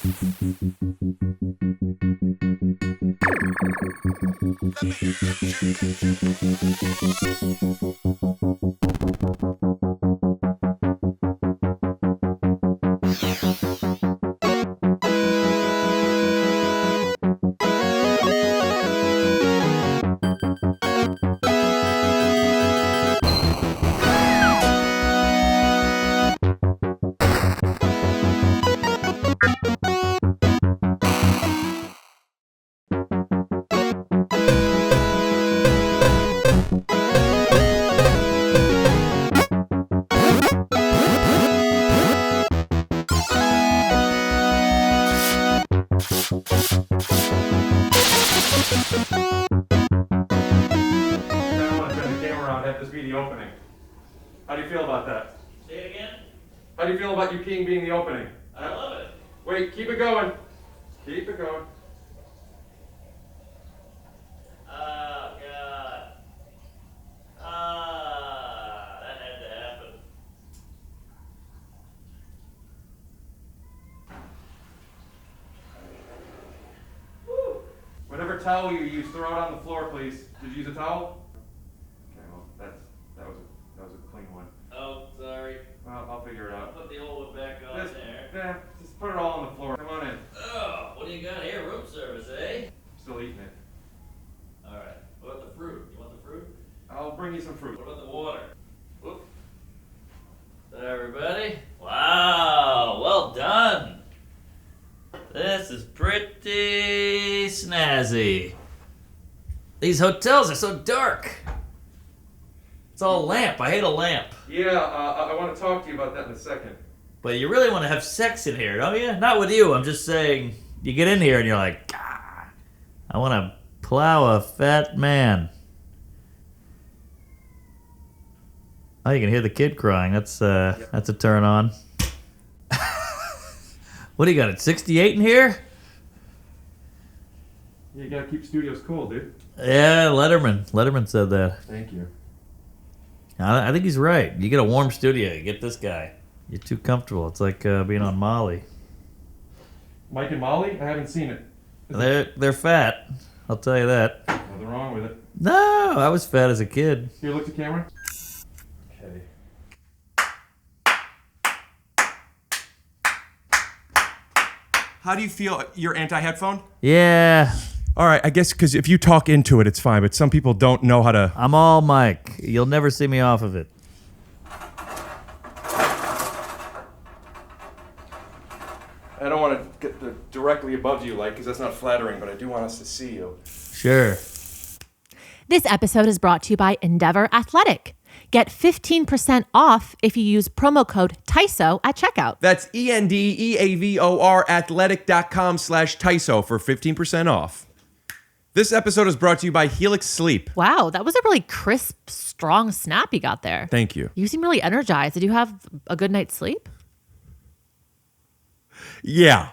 How do you feel about that? Say it again? How do you feel about you peeing being the opening? I love it. Wait, keep it going. Keep it going. Oh, God. That had to happen. Woo. Whatever towel you use, throw it on the floor, please. Did you use a towel? Okay, well, that was a clean one. Oh, sorry. Well, I'll figure it out. Put the old one back on there. Yeah, just put it all on the floor. Come on in. Oh, what do you got here? Room service, eh? Still eating it. All right. What about the fruit? You want the fruit? I'll bring you some fruit. What about the water? Whoop. There, everybody. Wow, well done. This is pretty snazzy. These hotels are so dark. It's all lamp. I hate a lamp. Yeah, I want to talk to you about that in a second. But you really want to have sex in here, don't you? Not with you. I'm just saying, you get in here and you're like, ah, I want to plow a fat man. Oh, you can hear the kid crying. That's a turn on. What do you got, at 68 in here? You gotta keep studios cool, dude. Yeah, Letterman said that. Thank you. I think he's right. You get a warm studio, you get this guy. You're too comfortable. It's like being on Molly. Mike and Molly? I haven't seen it. They're fat. I'll tell you that. Nothing wrong with it. No, I was fat as a kid. Here, look at the camera. Okay. How do you feel? Your anti-headphone? Yeah, All right, I guess because if you talk into it, it's fine. But some people don't know how to. I'm all Mike. You'll never see me off of it. I don't want to get directly above you, because that's not flattering, but I do want us to see you. Sure. This episode is brought to you by Endeavor Athletic. Get 15% off if you use promo code TYSO at checkout. That's ENDEAVOR athletic.com/TYSO for 15% off. This episode is brought to you by Helix Sleep. Wow, that was a really crisp, strong snap you got there. Thank you. You seem really energized. Did you have a good night's sleep? Yeah.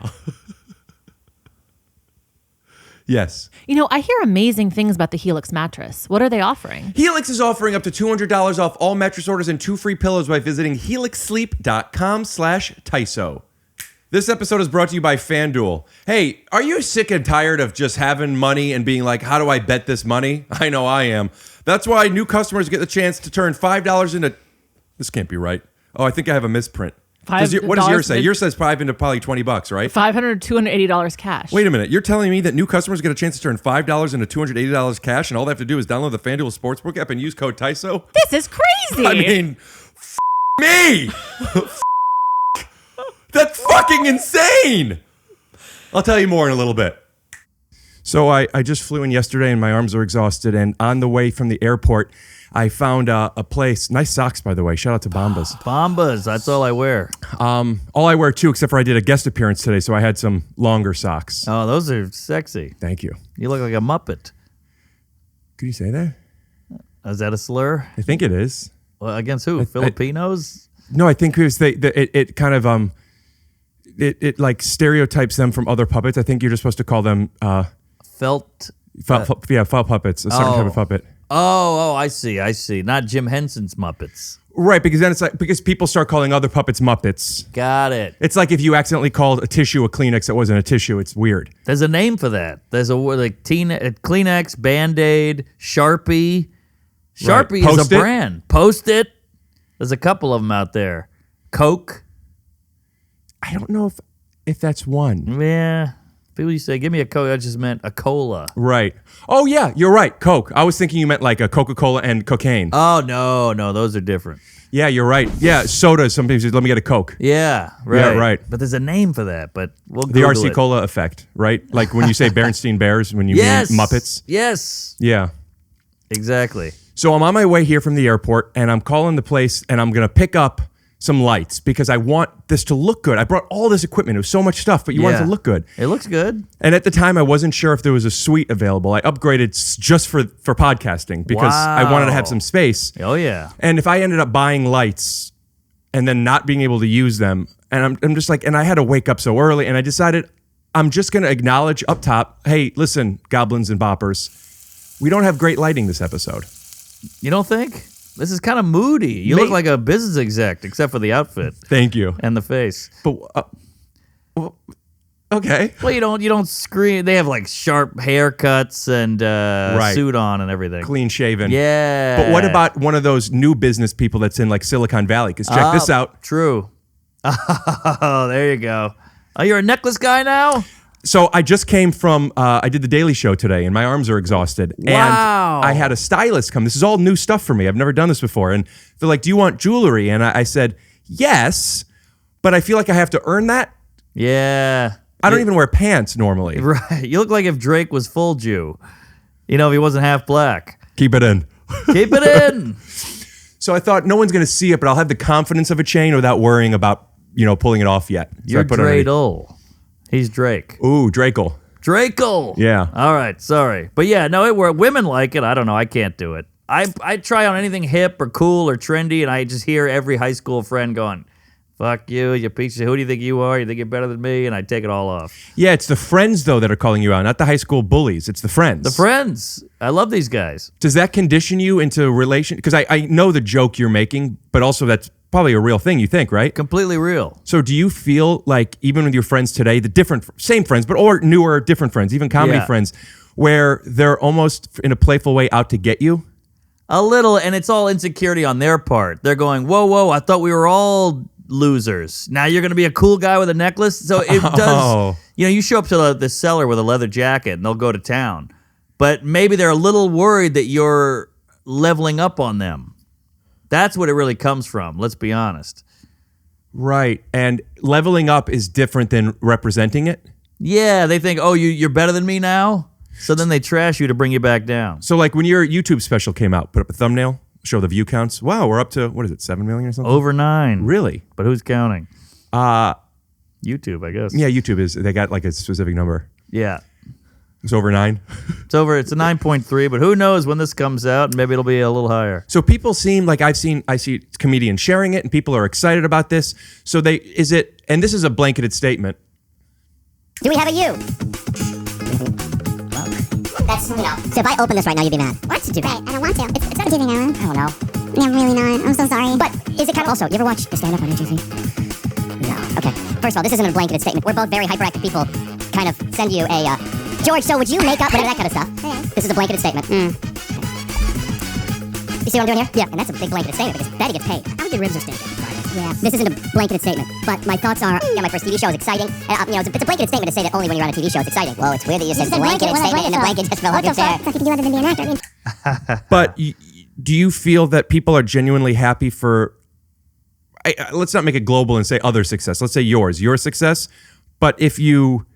Yes. You know, I hear amazing things about the Helix mattress. What are they offering? Helix is offering up to $200 off all mattress orders and 2 free pillows by visiting helixsleep.com/TYSO. This episode is brought to you by FanDuel. Hey, are you sick and tired of just having money and being like, how do I bet this money? I know I am. That's why new customers get the chance to turn $5 into... This can't be right. Oh, I think I have a misprint. What does yours say? Yours says 5 into probably $20, right? $280 cash. Wait a minute. You're telling me that new customers get a chance to turn $5 into $280 cash and all they have to do is download the FanDuel Sportsbook app and use code TYSO? This is crazy. I mean, me! That's fucking insane! I'll tell you more in a little bit. So I just flew in yesterday and my arms are exhausted, and on the way from the airport, I found a place. Nice socks, by the way. Shout out to Bombas. Bombas, that's all I wear. All I wear too, except for I did a guest appearance today, so I had some longer socks. Oh, those are sexy. Thank you. You look like a Muppet. Could you say that? Is that a slur? I think it is. Well, against who? Filipinos? No, I think it was it kind of it like stereotypes them from other puppets. I think you're just supposed to call them Felt puppets, a certain type of puppet. Oh, I see. Not Jim Henson's Muppets. Right, because then it's like, because people start calling other puppets Muppets. Got it. It's like if you accidentally called a tissue a Kleenex that wasn't a tissue. It's weird. There's a name for that. There's a word like Kleenex, Band-Aid, Sharpie. Sharpie is a Post-it? brand. Post-it. There's a couple of them out there. Coke. I don't know if that's one. Yeah. People used to say, give me a Coke. I just meant a cola. Right. Oh, yeah, you're right. Coke. I was thinking you meant like a Coca-Cola and cocaine. Oh, no. Those are different. Yeah, you're right. Yeah, soda. Sometimes let me get a Coke. Yeah, right. Yeah, right. But there's a name for that, but we'll The Google RC it. Cola effect, right? Like when you say Berenstain Bears, when you Yes. mean Muppets. Yes. Yeah. Exactly. So I'm on my way here from the airport, and I'm calling the place, and I'm going to pick up some lights because I want this to look good. I brought all this equipment. It was so much stuff, but you want it to look good. It looks good. And at the time, I wasn't sure if there was a suite available. I upgraded just for podcasting because I wanted to have some space. Oh, yeah. And if I ended up buying lights and then not being able to use them, and I'm just like, and I had to wake up so early, and I decided I'm just going to acknowledge up top, hey, listen, goblins and boppers, we don't have great lighting this episode. You don't think? This is kind of moody. You look like a business exec, except for the outfit Thank you. and the face. But okay. Well, you don't scream. They have like sharp haircuts and suit on and everything. Clean shaven. Yeah. But what about one of those new business people that's in like Silicon Valley? Because check this out. True. Oh, there you go. Oh, you're a necklace guy now? So I just came from, I did the Daily Show today, and my arms are exhausted. Wow. And I had a stylist come. This is all new stuff for me. I've never done this before. And they're like, do you want jewelry? And I said, yes, but I feel like I have to earn that. Yeah. I don't even wear pants normally. Right. You look like if Drake was full Jew. You know, if he wasn't half black. Keep it in. Keep it in. So I thought no one's going to see it, but I'll have the confidence of a chain without worrying about, pulling it off yet. So You're I put it underneath. Dreidel. He's Drake. Ooh, Drakel. Drakel. Yeah. All right. Sorry. But yeah, no, women like it. I don't know. I can't do it. I try on anything hip or cool or trendy, and I just hear every high school friend going, fuck you, you piece of, who do you think you are? You think you're better than me? And I take it all off. Yeah, it's the friends, though, that are calling you out, not the high school bullies. It's the friends. The friends. I love these guys. Does that condition you into relation? Because I know the joke you're making, but also that's probably a real thing, you think, right? Completely real. So do you feel like even with your friends today, the same friends, but or newer, different friends, even comedy Yeah. friends, where they're almost in a playful way out to get you? A little, and it's all insecurity on their part. They're going, whoa, I thought we were all losers. Now you're going to be a cool guy with a necklace? So it does, Oh. you show up to the seller with a leather jacket and they'll go to town. But maybe they're a little worried that you're leveling up on them. That's what it really comes from, let's be honest. Right. And leveling up is different than representing it. Yeah, they think, oh, you're better than me now? So then they trash you to bring you back down. So like when your YouTube special came out, put up a thumbnail, show the view counts. Wow, we're up to, what is it, 7 million or something? Over 9. Really? But who's counting? YouTube, I guess. Yeah, YouTube they got like a specific number. Yeah. It's over 9. It's a 9.3, but who knows when this comes out, maybe it'll be a little higher. So people seem like I see comedians sharing it and people are excited about this. So and this is a blanketed statement. Do we have a U? That's, so if I open this right now, you'd be mad. What? Too bad. I don't want to. It's not giving Ellen. I don't know. Yeah, really not. I'm so sorry. But is it kind of... Also, you ever watch the stand-up on AGC? No. Okay. First of all, this isn't a blanketed statement. We're both very hyperactive people. Kind of send you a... George, so would you make up... Whatever, that kind of stuff. Okay. This is a blanketed statement. You see what I'm doing here? Yeah. And that's a big blanketed statement because Betty gets paid. How many ribs are stinking? Yeah. This isn't a blanketed statement, but my thoughts are, yeah, my first TV show is exciting. And, it's a blanketed statement to say that only when you're on a TV show it's exciting. Whoa, it's weird that you said blanketed statement and the blanket just fell off your chair. What the fuck? You other than be an actor. But do you feel that people are genuinely happy for... let's not make it global and say other success. Let's say your success. But if you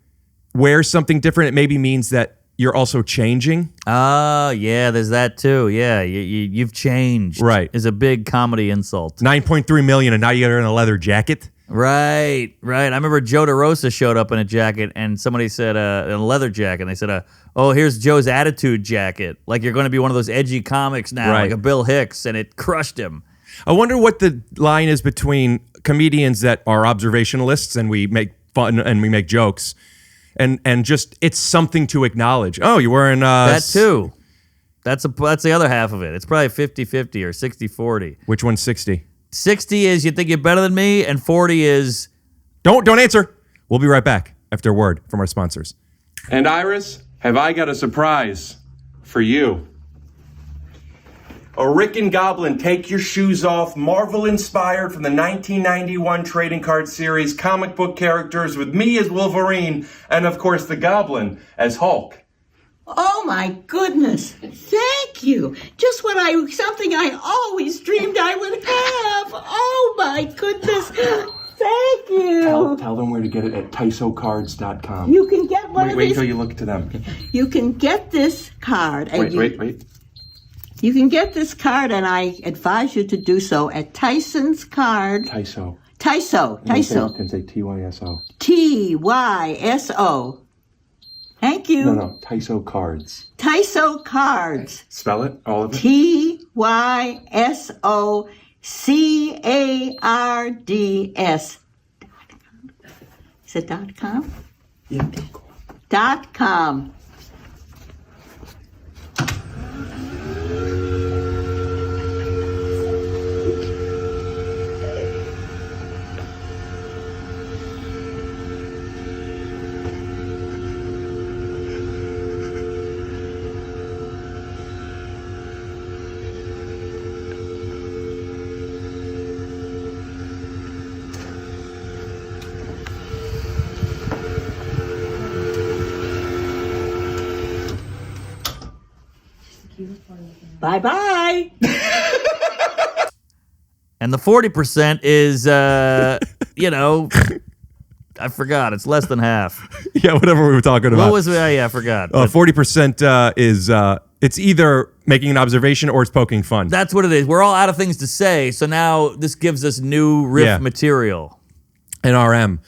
wear something different, it maybe means that you're also changing. Oh, yeah, there's that too. Yeah, you've changed. Right. Is a big comedy insult. 9.3 million and now you're in a leather jacket. Right. I remember Joe DeRosa showed up in a jacket and somebody said, in a leather jacket, and they said, oh, here's Joe's attitude jacket. Like you're going to be one of those edgy comics now, Right. like a Bill Hicks, and it crushed him. I wonder what the line is between comedians that are observationalists and we make fun and we make jokes and just it's something to acknowledge. Oh, you're wearing That too. That's the other half of it. It's probably 50-50 or 60-40. Which one's 60? 60 is you think you're better than me, and 40 is Don't answer. We'll be right back after a word from our sponsors. And Iris, have I got a surprise for you? A Rick and Goblin Take Your Shoes Off, Marvel inspired from the 1991 trading card series, comic book characters with me as Wolverine, and of course the Goblin as Hulk. Oh my goodness! Thank you. Just something I always dreamed I would have. Oh my goodness! Thank you. Tell them where to get it at TYSOcards.com. You can get one of Wait these. till you look to them. You can get this card. And Wait. You can get this card, and I advise you to do so at Tyson's Card. TYSO. TYSO. You can say TYSO. TYSO. Thank you. No, TYSO Cards. TYSO Cards. Spell it, all of it. TYSOCARDS. Is it .com? Yeah. .com. Bye-bye. and the 40% is I forgot. It's less than half. Yeah, whatever we were talking about. What was I forgot. 40% is it's either making an observation or it's poking fun. That's what it is. We're all out of things to say, so now this gives us new riff material. An RM.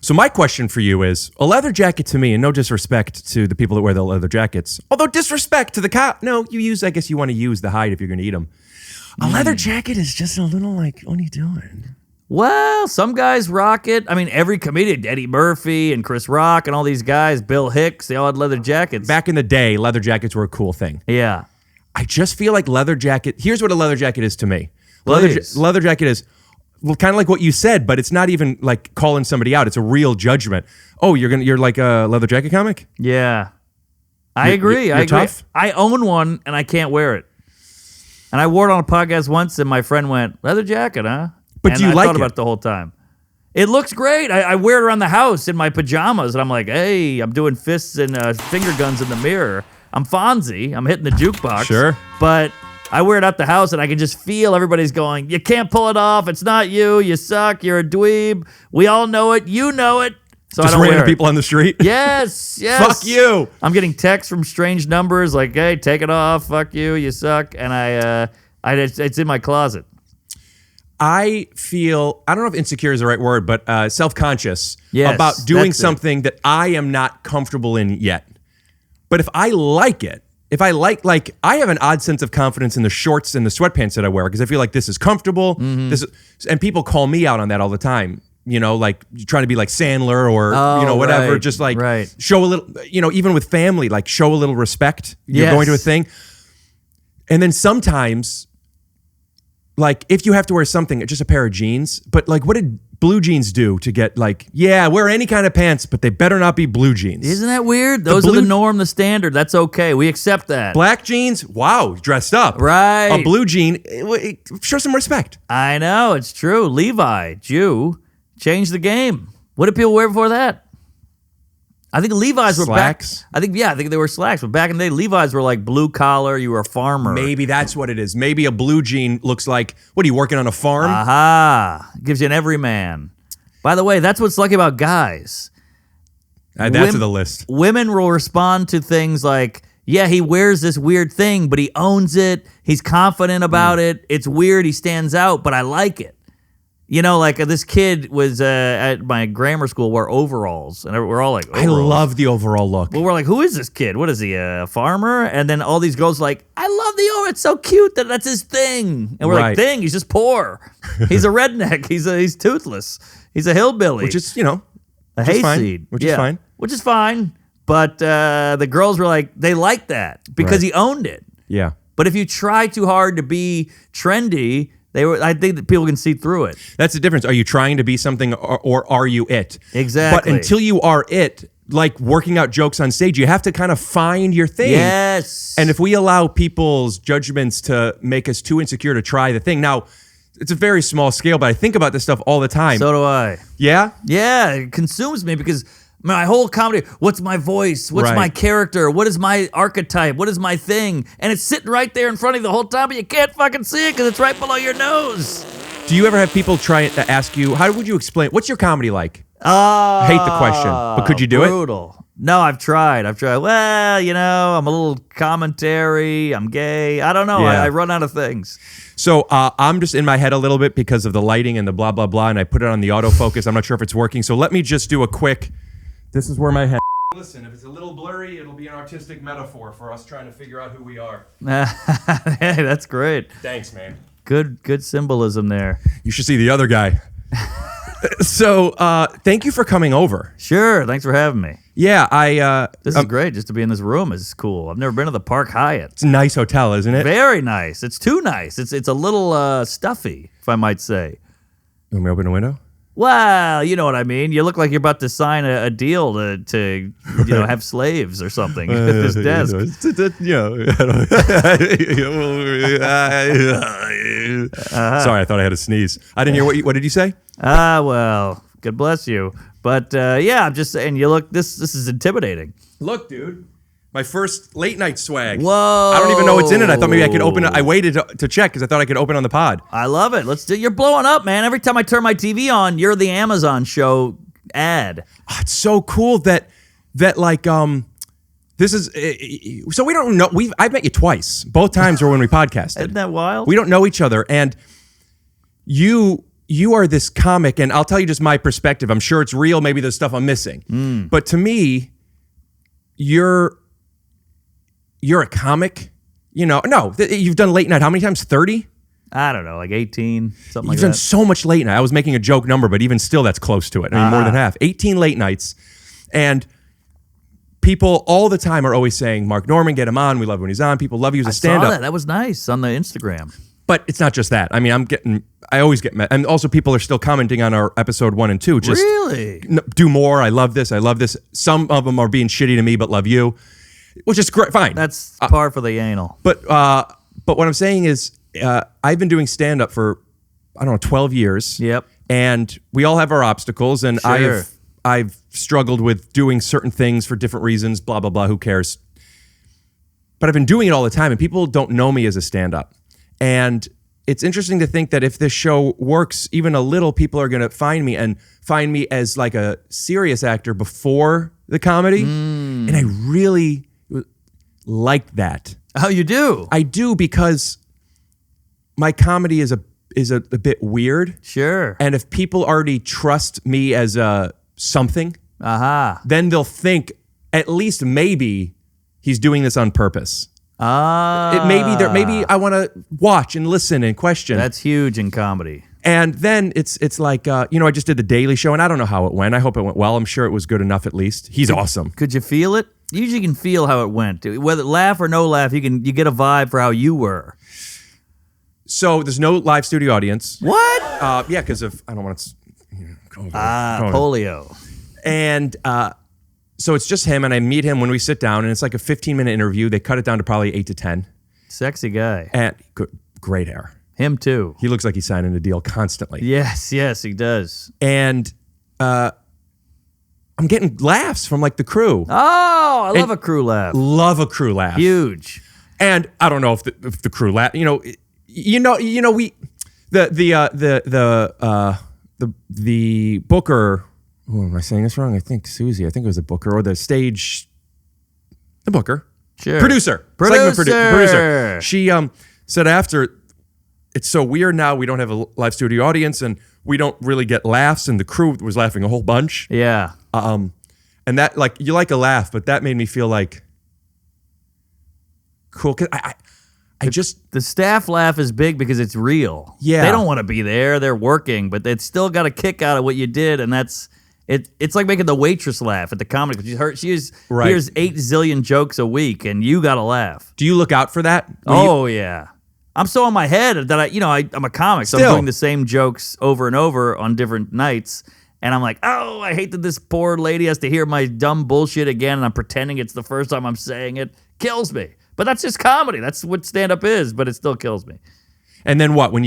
So my question for you is, a leather jacket to me, and no disrespect to the people that wear the leather jackets, although disrespect to the cop, no, I guess you want to use the hide if you're going to eat them. A leather jacket is just a little like, what are you doing? Well, some guys rock it. I mean, every comedian, Eddie Murphy and Chris Rock and all these guys, Bill Hicks, they all had leather jackets. Back in the day, leather jackets were a cool thing. Yeah. I just feel like leather jacket, here's what a leather jacket is to me. Please. Leather jacket is, well, kind of like what you said, but it's not even like calling somebody out. It's a real judgment. Oh, you're like a leather jacket comic? Yeah. I agree. You're I agree. tough? I own one and I can't wear it. And I wore it on a podcast once and my friend went, leather jacket, huh? But and do you I like thought it? about it the whole time. It looks great. I wear it around the house in my pajamas and I'm like, hey, I'm doing fists and finger guns in the mirror. I'm Fonzie. I'm hitting the jukebox. Sure. But I wear it out the house and I can just feel everybody's going, you can't pull it off. It's not you. You suck. You're a dweeb. We all know it. You know it. So Just I don't random wear it. people on the street? Yes. Fuck you. I'm getting texts from strange numbers like, hey, take it off. Fuck you. You suck. And it's in my closet. I feel, I don't know if insecure is the right word, but self-conscious Yes, about doing that's it. something that I am not comfortable in yet. But if I like it, if I like I have an odd sense of confidence in the shorts and the sweatpants that I wear because I feel like this is comfortable. Mm-hmm. And people call me out on that all the time. You know, like trying to be like Sandler or whatever. right, Just like right. show a little. Even with family, like show a little respect. You're Yes. going to a thing, and then sometimes, like if you have to wear something, just a pair of jeans. But like, what did blue jeans do to get like? Yeah, wear any kind of pants, but they better not be blue jeans. Isn't that weird? Those are the blue- norm, the standard. That's okay. We accept that. Black jeans, wow, dressed up. Right. A blue jean, show some respect. I know. It's true. Levi, Jew, changed the game. What did people wear before that? I think Levi's were Slacks? back. I think they were slacks. But back in the day, Levi's were like blue collar. You were a farmer. Maybe that's what it is. Maybe a blue jean looks like, what are you working on a farm? Aha. Gives you an everyman. By the way, that's what's lucky about guys. Add that to the list. Women will respond to things like, yeah, he wears this weird thing, but he owns it. He's confident about it. It's weird. He stands out, but I like it. You know, like this kid was at my grammar school wore overalls, and we're all like, I overalls. love the overall look. Well, we're like, who is this kid? What is he, a farmer? And then all these girls are like, I love the overall. It's so cute that's his thing. And we're like, Right. thing? He's just poor. He's a redneck. He's toothless. He's a hillbilly. Which is, a which is fine. hayseed. Which is fine. Which is fine. But the girls were like, they liked that because Right. he owned it. Yeah. But if you try too hard to be trendy, I think that people can see through it. That's the difference. Are you trying to be something or are you it? Exactly. But until you are it, like working out jokes on stage, you have to kind of find your thing. Yes. And if we allow people's judgments to make us too insecure to try the thing, now it's a very small scale, but I think about this stuff all the time. So do I. Yeah? Yeah, it consumes me because my whole comedy, what's my voice? What's Right. my character? What is my archetype? What is my thing? And it's sitting right there in front of you the whole time, but you can't fucking see it because it's right below your nose. Do you ever have people try to ask you, how would you explain, what's your comedy like? I hate the question, but could you do it? Brutal. No, I've tried. Well, I'm a little commentary. I'm gay. I don't know. Yeah. I run out of things. So I'm just in my head a little bit because of the lighting and the blah, blah, blah, and I put it on the autofocus. I'm not sure if it's working. So let me just do a quick, this is where my head... Listen, if it's a little blurry, it'll be an artistic metaphor for us trying to figure out who we are. Hey, that's great. Thanks, man. Good symbolism there. You should see the other guy. So thank you for coming over. Sure. Thanks for having me. Yeah, This is great. Just to be in this room is cool. I've never been to the Park Hyatt. it's a nice hotel, isn't it? Very nice. It's too nice. It's a little stuffy, if I might say. You want me to open a window? Well, you know what I mean. You look like you're about to sign a deal to have slaves or something at this desk. Sorry, I thought I had a sneeze. I didn't hear what did you say? Well, God bless you. But yeah, I'm just saying. You look. This is intimidating. Look, dude. My first late night swag. Whoa! I don't even know what's in it. I thought maybe I could open it. I waited to check because I thought I could open on the pod. I love it. Let's do. You're blowing up, man. Every time I turn my TV on, you're the Amazon show ad. Oh, it's so cool that like this is so we don't know. I've met you twice. Both times were when we podcasted. Isn't that wild? We don't know each other, and you are this comic, and I'll tell you just my perspective. I'm sure it's real. Maybe there's stuff I'm missing, but to me, you're a comic. No, you've done late night. How many times? 30? I don't know, like 18, something like You've done that. so much late night. I was making a joke number, but even still, that's close to it. I mean, more than half. 18 late nights, and people all the time are always saying, "Mark Norman, get him on. We love when he's on. People love you as a I stand-up." saw that. That was nice on the Instagram. But it's not just that. I mean, I always get met. And also people are still commenting on our episode 1 and 2. Just Really? do more. I love this. I love this. Some of them are being shitty to me, but love you, which is great. Fine. That's par for the anal. But what I'm saying is I've been doing stand-up for, 12 years. Yep. And we all have our obstacles. And Sure. I've struggled with doing certain things for different reasons, blah, blah, blah. Who cares? But I've been doing it all the time, and people don't know me as a stand-up. And it's interesting to think that if this show works even a little, people are going to find me as like a serious actor before the comedy. And I really like that. Oh, you do? I do, because my comedy is a bit weird. Sure. And if people already trust me as something, then they'll think at least maybe he's doing this on purpose. Maybe I want to watch and listen and question. That's huge in comedy. And then it's like, I just did the Daily Show, and I don't know how it went. I hope it went well. I'm sure it was good enough at least. He's awesome. Could you feel it? You usually can feel how it went. Whether laugh or no laugh, you get a vibe for how you were. So there's no live studio audience. What? Yeah, because of, I don't want to... Polio. And so it's just him, and I meet him when we sit down, and it's like a 15-minute interview. They cut it down to probably 8 to 10. Sexy guy. And great hair. Him too. He looks like he's signing a deal constantly. Yes, he does. And I'm getting laughs from like the crew. Oh, I love a crew laugh. Love a crew laugh. Huge. And I don't know if the crew laugh. The booker. Oh, am I saying this wrong? I think Susie. I think it was the booker or the stage. The booker. Sure. Producer. Segment producer. She said after, it's so weird now. We don't have a live studio audience, and we don't really get laughs. And the crew was laughing a whole bunch. Yeah. And that, like, you like a laugh, but that made me feel like cool. 'Cause I just, the staff laugh is big because it's real. Yeah. They don't want to be there. They're working, but they still got a kick out of what you did, and that's it. It's like making the waitress laugh at the comedy. She hears 8 zillion jokes a week, and you got to laugh. do you look out for that? Oh yeah. I'm so in my head that I'm a comic, so I'm Still. doing the same jokes over and over on different nights. And I'm like, oh, I hate that this poor lady has to hear my dumb bullshit again, and I'm pretending it's the first time I'm saying it. Kills me. But that's just comedy. That's what stand-up is, but it still kills me. And then what? When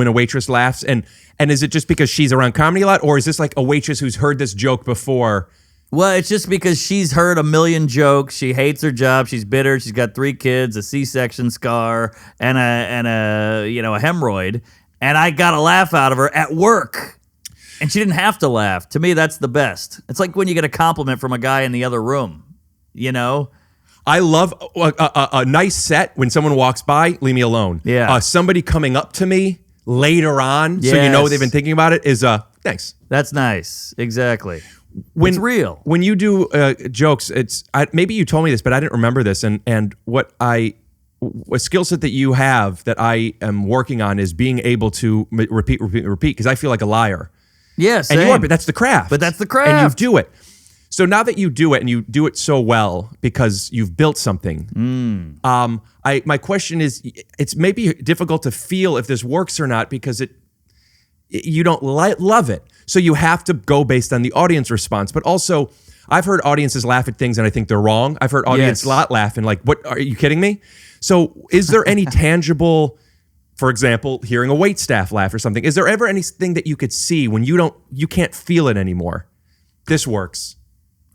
a waitress laughs, and is it just because she's around comedy a lot, or is this like a waitress who's heard this joke before? Well, it's just because she's heard a million jokes. She hates her job. She's bitter. She's got 3 kids, a C-section scar, and a hemorrhoid. And I got a laugh out of her at work. And she didn't have to laugh. To me, that's the best. It's like when you get a compliment from a guy in the other room, I love a nice set when someone walks by, leave me alone. Yeah. Somebody coming up to me later on, so you know they've been thinking about it, is thanks. That's nice. Exactly. It's real. When you do jokes, maybe you told me this, but I didn't remember this. And a skill set that you have that I am working on is being able to repeat, because I feel like a liar. Yes, and you are, but that's the craft. But that's the craft. And you do it. So now that you do it, and you do it so well because you've built something, my question is, it's maybe difficult to feel if this works or not because you don't love it. So you have to go based on the audience response. But also, I've heard audiences laugh at things and I think they're wrong. I've heard audience not laugh and like, what, are you kidding me? So is there any tangible... For example, hearing a waitstaff laugh or something. Is there ever anything that you could see when you can't feel it anymore? This works.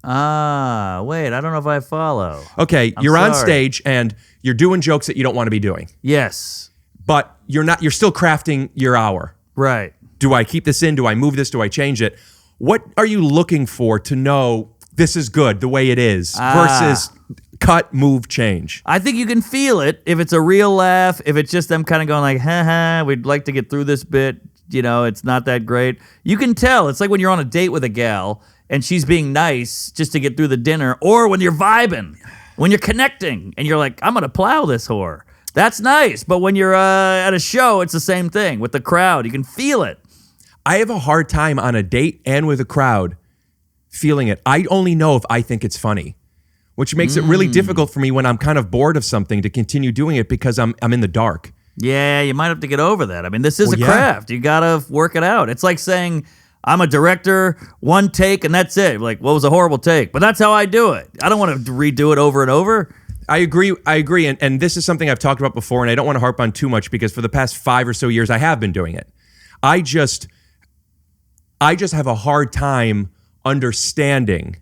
Wait, I don't know if I follow. Okay, you're on stage and you're doing jokes that you don't want to be doing. Yes. But you're still crafting your hour. Right. Do I keep this in? Do I move this? Do I change it? What are you looking for to know this is good the way it is versus cut, move, change? I think you can feel it if it's a real laugh, if it's just them kind of going like, ha, we'd like to get through this bit, it's not that great. You can tell. It's like when you're on a date with a gal and she's being nice just to get through the dinner, or when you're vibing, when you're connecting and you're like, I'm going to plow this whore. That's nice. But when you're at a show, it's the same thing with the crowd. You can feel it. I have a hard time on a date and with a crowd feeling it. I only know if I think it's funny, which makes it really difficult for me when I'm kind of bored of something to continue doing it because I'm in the dark. Yeah, you might have to get over that. I mean, this is a craft. You got to work it out. It's like saying, I'm a director, one take, and that's it. Like, what was a horrible take? But that's how I do it. I don't want to redo it over and over. I agree. And this is something I've talked about before, and I don't want to harp on too much because for the past 5 or so years, I have been doing it. I just have a hard time understanding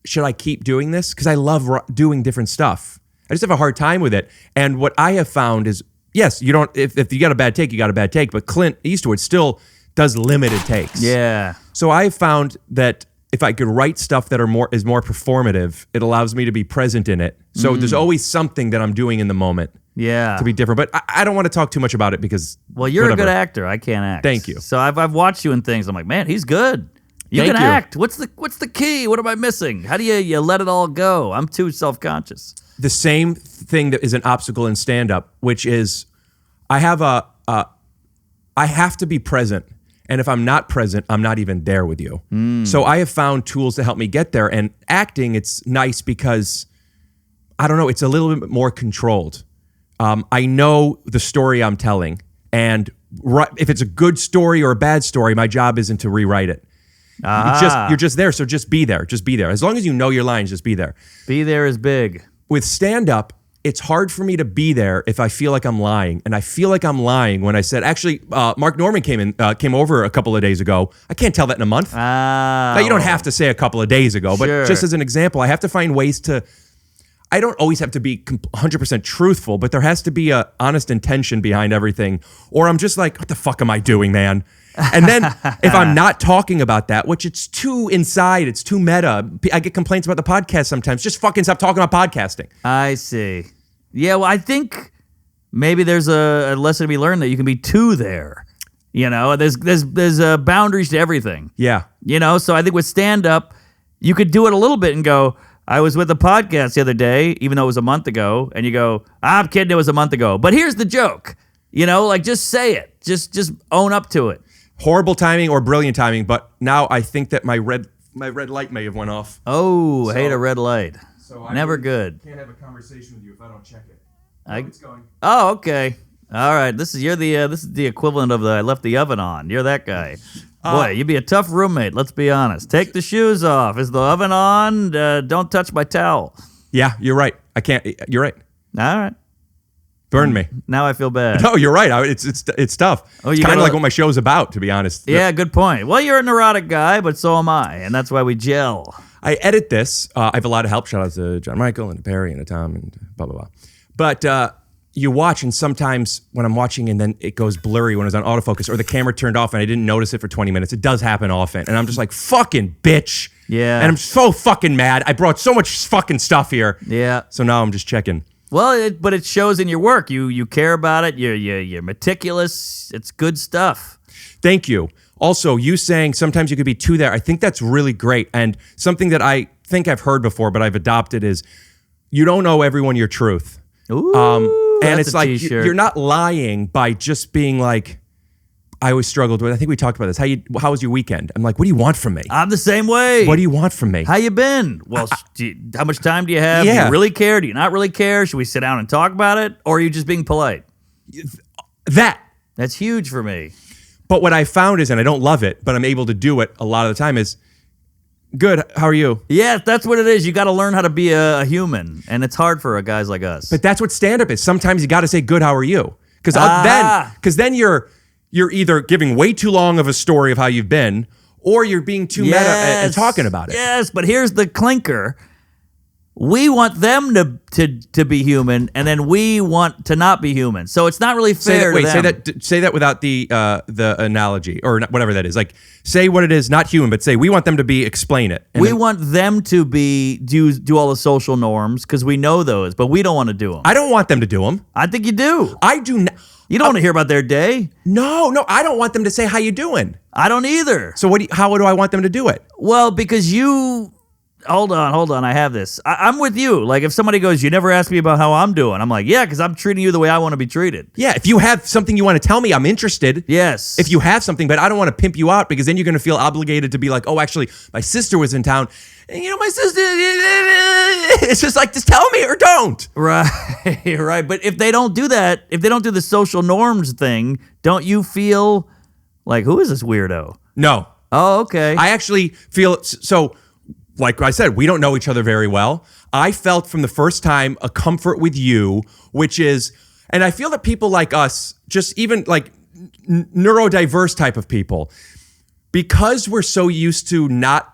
should I keep doing this? Because I love doing different stuff. I just have a hard time with it. And what I have found is, yes, you don't. If you got a bad take, you got a bad take. But Clint Eastwood still does limited takes. Yeah. So I have found that if I could write stuff that is more performative, it allows me to be present in it. So there's always something that I'm doing in the moment. Yeah. To be different. But I don't want to talk too much about it because... Well, you're a good actor. I can't act. Thank you. So I've watched you in things. I'm like, man, he's good. You Thank can you. act. What's the key? What am I missing? How do you let it all go? I'm too self-conscious. The same thing that is an obstacle in stand-up, which is I have to be present. And if I'm not present, I'm not even there with you. So I have found tools to help me get there. And acting, it's nice because, I don't know, it's a little bit more controlled. I know the story I'm telling. And if it's a good story or a bad story, my job isn't to rewrite it. You're just there, so just be there. Just be there. As long as you know your lines, just be there. Be there is big. With stand-up, it's hard for me to be there if I feel like I'm lying. And I feel like I'm lying when I said, actually, Mark Norman came over a couple of days ago. I can't tell that in a month. Now, you don't have to say a couple of days ago, but just as an example, I have to find ways to... I don't always have to be 100% truthful, but there has to be a honest intention behind everything. Or I'm just like, what the fuck am I doing, man? And then if I'm not talking about that, which it's too inside, it's too meta. I get complaints about the podcast sometimes. Just fucking stop talking about podcasting. I see. Yeah, well, I think maybe there's a lesson to be learned that you can be too there. There's boundaries to everything. Yeah. So I think with stand-up, you could do it a little bit and go, I was with a podcast the other day, even though it was a month ago, and you go, I'm kidding, it was a month ago. But here's the joke. Just say it. Just own up to it. Horrible timing or brilliant timing, but now I think that my red light may have went off. Oh, hate a red light. So I Never good. Can't have a conversation with you if I don't check it. Oh, okay. All right. This is the equivalent of the I left the oven on. You're that guy. Boy, you'd be a tough roommate. Let's be honest. Take the shoes off. Is the oven on? Don't touch my towel. Yeah, you're right. I can't. You're right. All right. Burn me. Now I feel bad. No, you're right. It's tough. Oh, it's kind of like what my show's about, to be honest. Yeah, good point. Well, you're a neurotic guy, but so am I, and that's why we gel. I edit this. I have a lot of help. Shout out to JonMichael and to Perry and to Tom and blah, blah, blah. But you watch, and sometimes when I'm watching and then it goes blurry when it's on autofocus or the camera turned off and I didn't notice it for 20 minutes. It does happen often. And I'm just like, fucking bitch. Yeah. And I'm so fucking mad. I brought so much fucking stuff here. Yeah. So now I'm just checking. Well, but it shows in your work. You care about it. You're meticulous. It's good stuff. Thank you. Also, you saying sometimes you could be too there. I think that's really great. And something that I think I've heard before, but I've adopted is you don't owe everyone your truth. Ooh, and that's it's a like t-shirt. you're not lying by just being like, I always struggled with. I think we talked about this. How was your weekend? I'm like, what do you want from me? I'm the same way. What do you want from me? How you been? Well, how much time do you have? Yeah. Do you really care? Do you not really care? Should we sit down and talk about it? Or are you just being polite? That's huge for me. But what I found is, and I don't love it, but I'm able to do it a lot of the time, is good. How are you? Yeah, that's what it is. You got to learn how to be a human, and it's hard for guys like us. But that's what stand-up is. Sometimes you got to say, good, how are you? Because then you're either giving way too long of a story of how you've been, or you're being too meta and talking about it. Yes, but here's the clinker. We want them to be human, and then we want to not be human. So it's not really fair to them. Say that without the analogy or whatever that is. Like, say what it is, not human, but say we want them to be. Explain it. We want them to be do all the social norms because we know those, but we don't want to do them. I don't want them to do them. I think you do. I do not. You don't want to hear about their day. No, I don't want them to say how you doing. I don't either. So how do I want them to do it? Well, because you. Hold on. I have this. I'm with you. Like, if somebody goes, you never asked me about how I'm doing. I'm like, yeah, because I'm treating you the way I want to be treated. Yeah, if you have something you want to tell me, I'm interested. Yes. If you have something, but I don't want to pimp you out because then you're going to feel obligated to be like, oh, actually, my sister was in town. And, my sister, it's just like, just tell me or don't. Right. But if they don't do that, if they don't do the social norms thing, don't you feel like, who is this weirdo? No. Oh, okay. I actually feel so. Like I said, we don't know each other very well. I felt from the first time a comfort with you, which is, and I feel that people like us, just even like neurodiverse type of people, because we're so used to not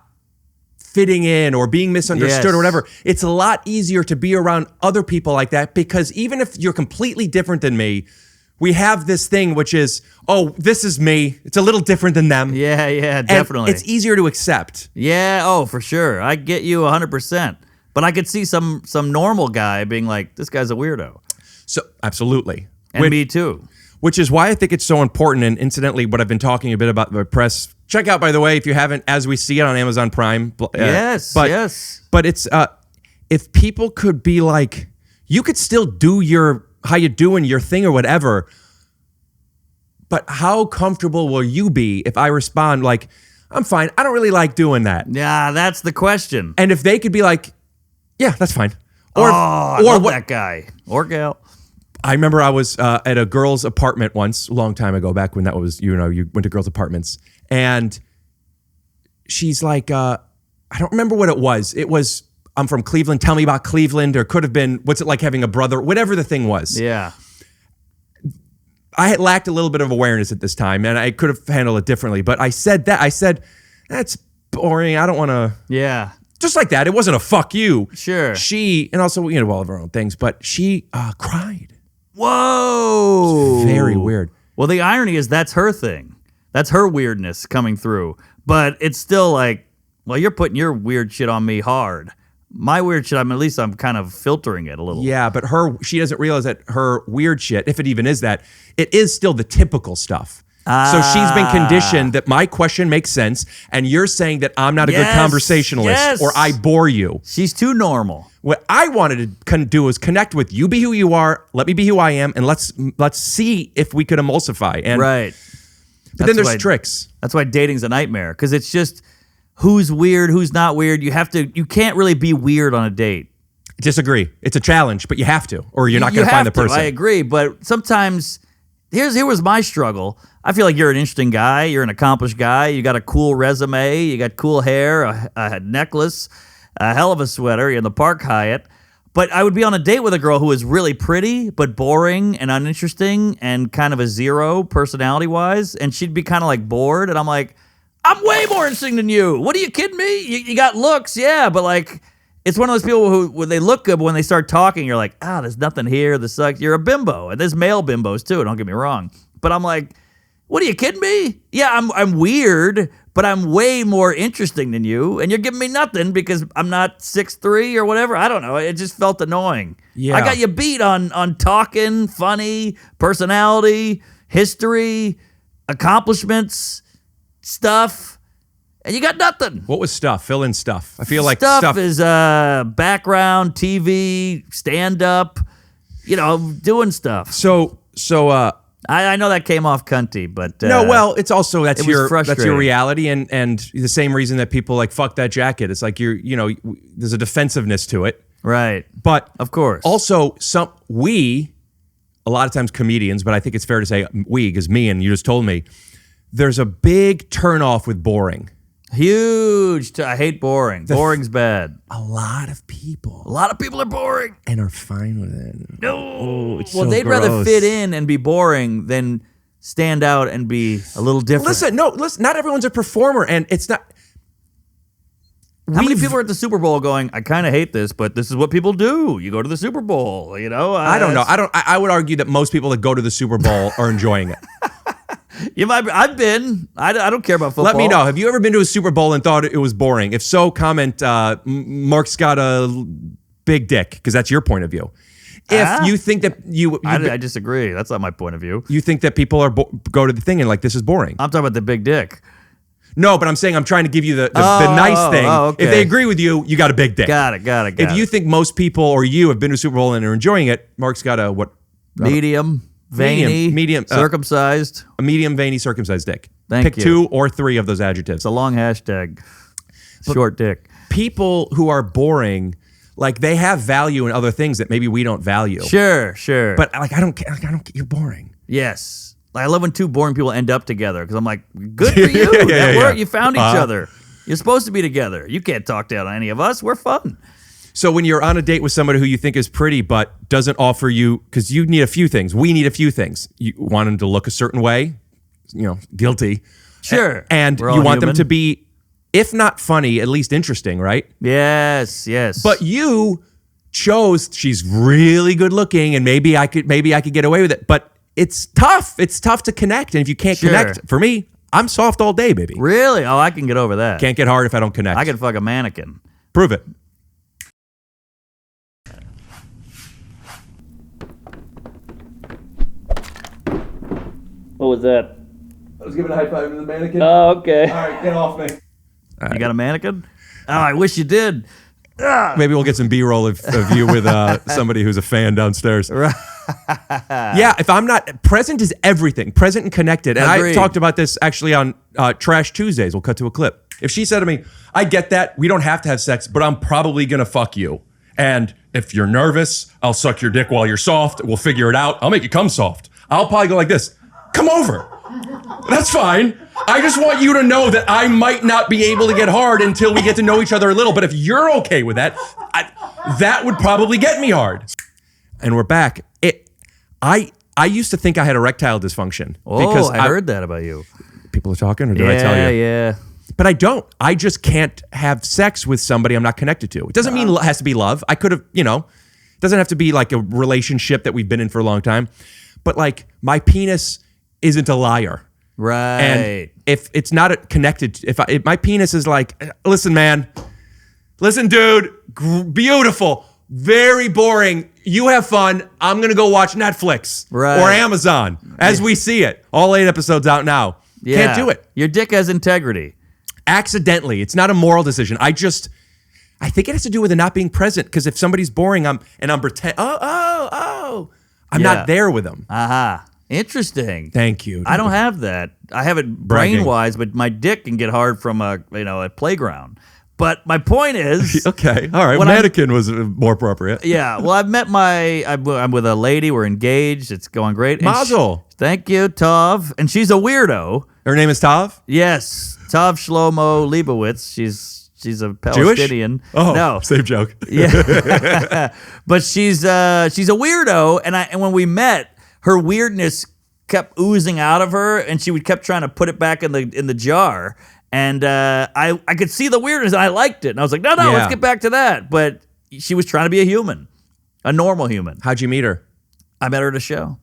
fitting in or being misunderstood or whatever, it's a lot easier to be around other people like that because even if you're completely different than me, we have this thing which is, oh, this is me. It's a little different than them. Yeah, definitely. And it's easier to accept. Yeah, oh, for sure. I get you 100%. But I could see some normal guy being like, this guy's a weirdo. So absolutely. And me too. Which is why I think it's so important. And incidentally, what I've been talking a bit about the press. Check out, by the way, if you haven't, As We See It on Amazon Prime. Yes. But it's, if people could be like, you could still do how you doing your thing or whatever, but how comfortable will you be if I respond like, I'm fine, I don't really like doing that? Yeah, that's the question. And if they could be like, yeah, that's fine. I love that guy. Or gal. I remember I was at a girl's apartment once, a long time ago, back when that was, you went to girls' apartments. And she's like, I don't remember what it was. It was, I'm from Cleveland, tell me about Cleveland, or could have been, what's it like having a brother, whatever the thing was. Yeah. I had lacked a little bit of awareness at this time, and I could have handled it differently. But I said, that's boring. I don't want to. Yeah. Just like that. It wasn't a fuck you. Sure. And also, all of her own things, but she cried. Whoa. It was very weird. Well, the irony is that's her thing. That's her weirdness coming through. But it's still like, well, you're putting your weird shit on me hard. My weird shit, at least I'm kind of filtering it a little. Yeah, but she doesn't realize that her weird shit, if it even is that, it is still the typical stuff. So she's been conditioned that my question makes sense, and you're saying that I'm not a good conversationalist or I bore you. She's too normal. What I wanted to do is connect with you, be who you are, let me be who I am, and let's see if we could emulsify. And, right. But then there's tricks. That's why dating's a nightmare, because it's just who's weird, who's not weird. You can't really be weird on a date. Disagree. It's a challenge, but you have to, or you're not You going to find the have to, person. I agree, but sometimes here was my struggle. I feel like you're an interesting guy. You're an accomplished guy. You got a cool resume. You got cool hair, a necklace, a hell of a sweater. You're in the Park Hyatt. But I would be on a date with a girl who was really pretty, but boring and uninteresting and kind of a zero personality-wise, and she'd be kind of like bored, and I'm like, I'm way more interesting than you. What are you kidding me? You got looks, yeah, but like, it's one of those people who, when they look good, but when they start talking, you're like, there's nothing here. This sucks. You're a bimbo. And there's male bimbos too, don't get me wrong. But I'm like, what are you kidding me? Yeah, I'm weird, but I'm way more interesting than you. And you're giving me nothing because I'm not 6'3" or whatever. I don't know. It just felt annoying. Yeah. I got you beat on talking, funny, personality, history, accomplishments, stuff. And you got nothing. What was stuff? Fill in stuff. I feel like Stuff is background, TV, stand-up, doing stuff. So I know that came off cunty, but no, well, it's also that's it was your frustrating. reality, and the same reason that people like fuck that jacket. It's like there's a defensiveness to it, right. but Of course. also a lot of times comedians, but I think it's fair to say we, because me and you just told me, there's a big turnoff with boring. Huge. I hate boring. Boring's bad. A lot of people A lot of people are boring. and are fine with it. No. it's Well, so they'd rather gross. fit in and be boring than stand out and be a little different. Listen, not everyone's a performer, and it's not. How many people are at the Super Bowl going, I kind of hate this, but this is what people do. You go to the Super Bowl, I don't know. I would argue that most people that go to the Super Bowl are enjoying it. You might be, I've been. I don't care about football. Let me know. Have you ever been to a Super Bowl and thought it was boring? If so, comment. Mark's got a big dick, because that's your point of view. If you think that I disagree. That's not my point of view. you think that people are go to the thing and like this is boring. I'm talking about the big dick. No, but I'm saying I'm trying to give you the nice thing. okay. If they agree with you, you got a big dick. Got it. If you think most people or you have been to a Super Bowl and are enjoying it, Mark's got a what? Medium, veiny, medium, circumcised. A medium, veiny, circumcised dick. Thank Pick you. 2 or 3 of those adjectives. It's a long hashtag. Short dick. People who are boring, like they have value in other things that maybe we don't value. Sure. But like I don't. You're boring. Yes. I love when two boring people end up together because I'm like, good for you. That worked. You found each other. You're supposed to be together. You can't talk down on any of us. We're fun. So when you're on a date with somebody who you think is pretty but doesn't offer you, because you need a few things. We need a few things. You want them to look a certain way, guilty. Sure. And We're all you want them human. to be, if not funny, at least interesting, right? Yes. But you chose, she's really good looking and maybe I could get away with it. But it's tough. It's tough to connect. And if you can't connect, for me, I'm soft all day, baby. Really? Oh, I can get over that. Can't get hard if I don't connect. I can fuck a mannequin. Prove it. What was that? I was giving a high five to the mannequin. Oh, okay. All right, get off me. You got a mannequin? Oh, I wish you did. Maybe we'll get some B-roll of you with somebody who's a fan downstairs. Yeah, if I'm not, present is everything. Present and connected. And Agreed. I talked about this actually on Trash Tuesdays. We'll cut to a clip. If she said to me, I get that, we don't have to have sex, but I'm probably going to fuck you. And if you're nervous, I'll suck your dick while you're soft. We'll figure it out. I'll make you come soft. I'll probably go like this. Come over. That's fine. I just want you to know that I might not be able to get hard until we get to know each other a little. But if you're okay with that, that would probably get me hard. And we're back. I used to think I had erectile dysfunction. Oh, because I heard that about you. People are talking, or did I tell you? Yeah. But I don't. I just can't have sex with somebody I'm not connected to. It doesn't mean it has to be love. I could have, it doesn't have to be like a relationship that we've been in for a long time. But like my penis isn't a liar. Right. And if it's not connected, if my penis is like, listen, man, listen, dude, beautiful, very boring. You have fun. I'm going to go watch Netflix or Amazon as we see it. All 8 episodes out now. Yeah. Can't do it. Your dick has integrity. Accidentally. It's not a moral decision. I think it has to do with it not being present. Because if somebody's boring, I'm pretend. I'm not there with them. Aha. Interesting. Thank you. I don't have that. I have it brain-wise, but my dick can get hard from a playground. But my point is, Okay, all right. When Mannequin was more appropriate. yeah. Well, I've met I'm with a lady. We're engaged. It's going great. And Mazel. thank you, Tov. And she's a weirdo. Her name is Tav? Yes, Tov Shlomo Leibowitz. She's a Jewish? Palestinian. Oh, No, same joke. yeah, but she's a weirdo. And when we met, her weirdness kept oozing out of her, and she kept trying to put it back in the jar. And I could see the weirdness, and I liked it. And I was like, no, Yeah. let's get back to that. But she was trying to be a human, a normal human. How'd you meet her? I met her at a show.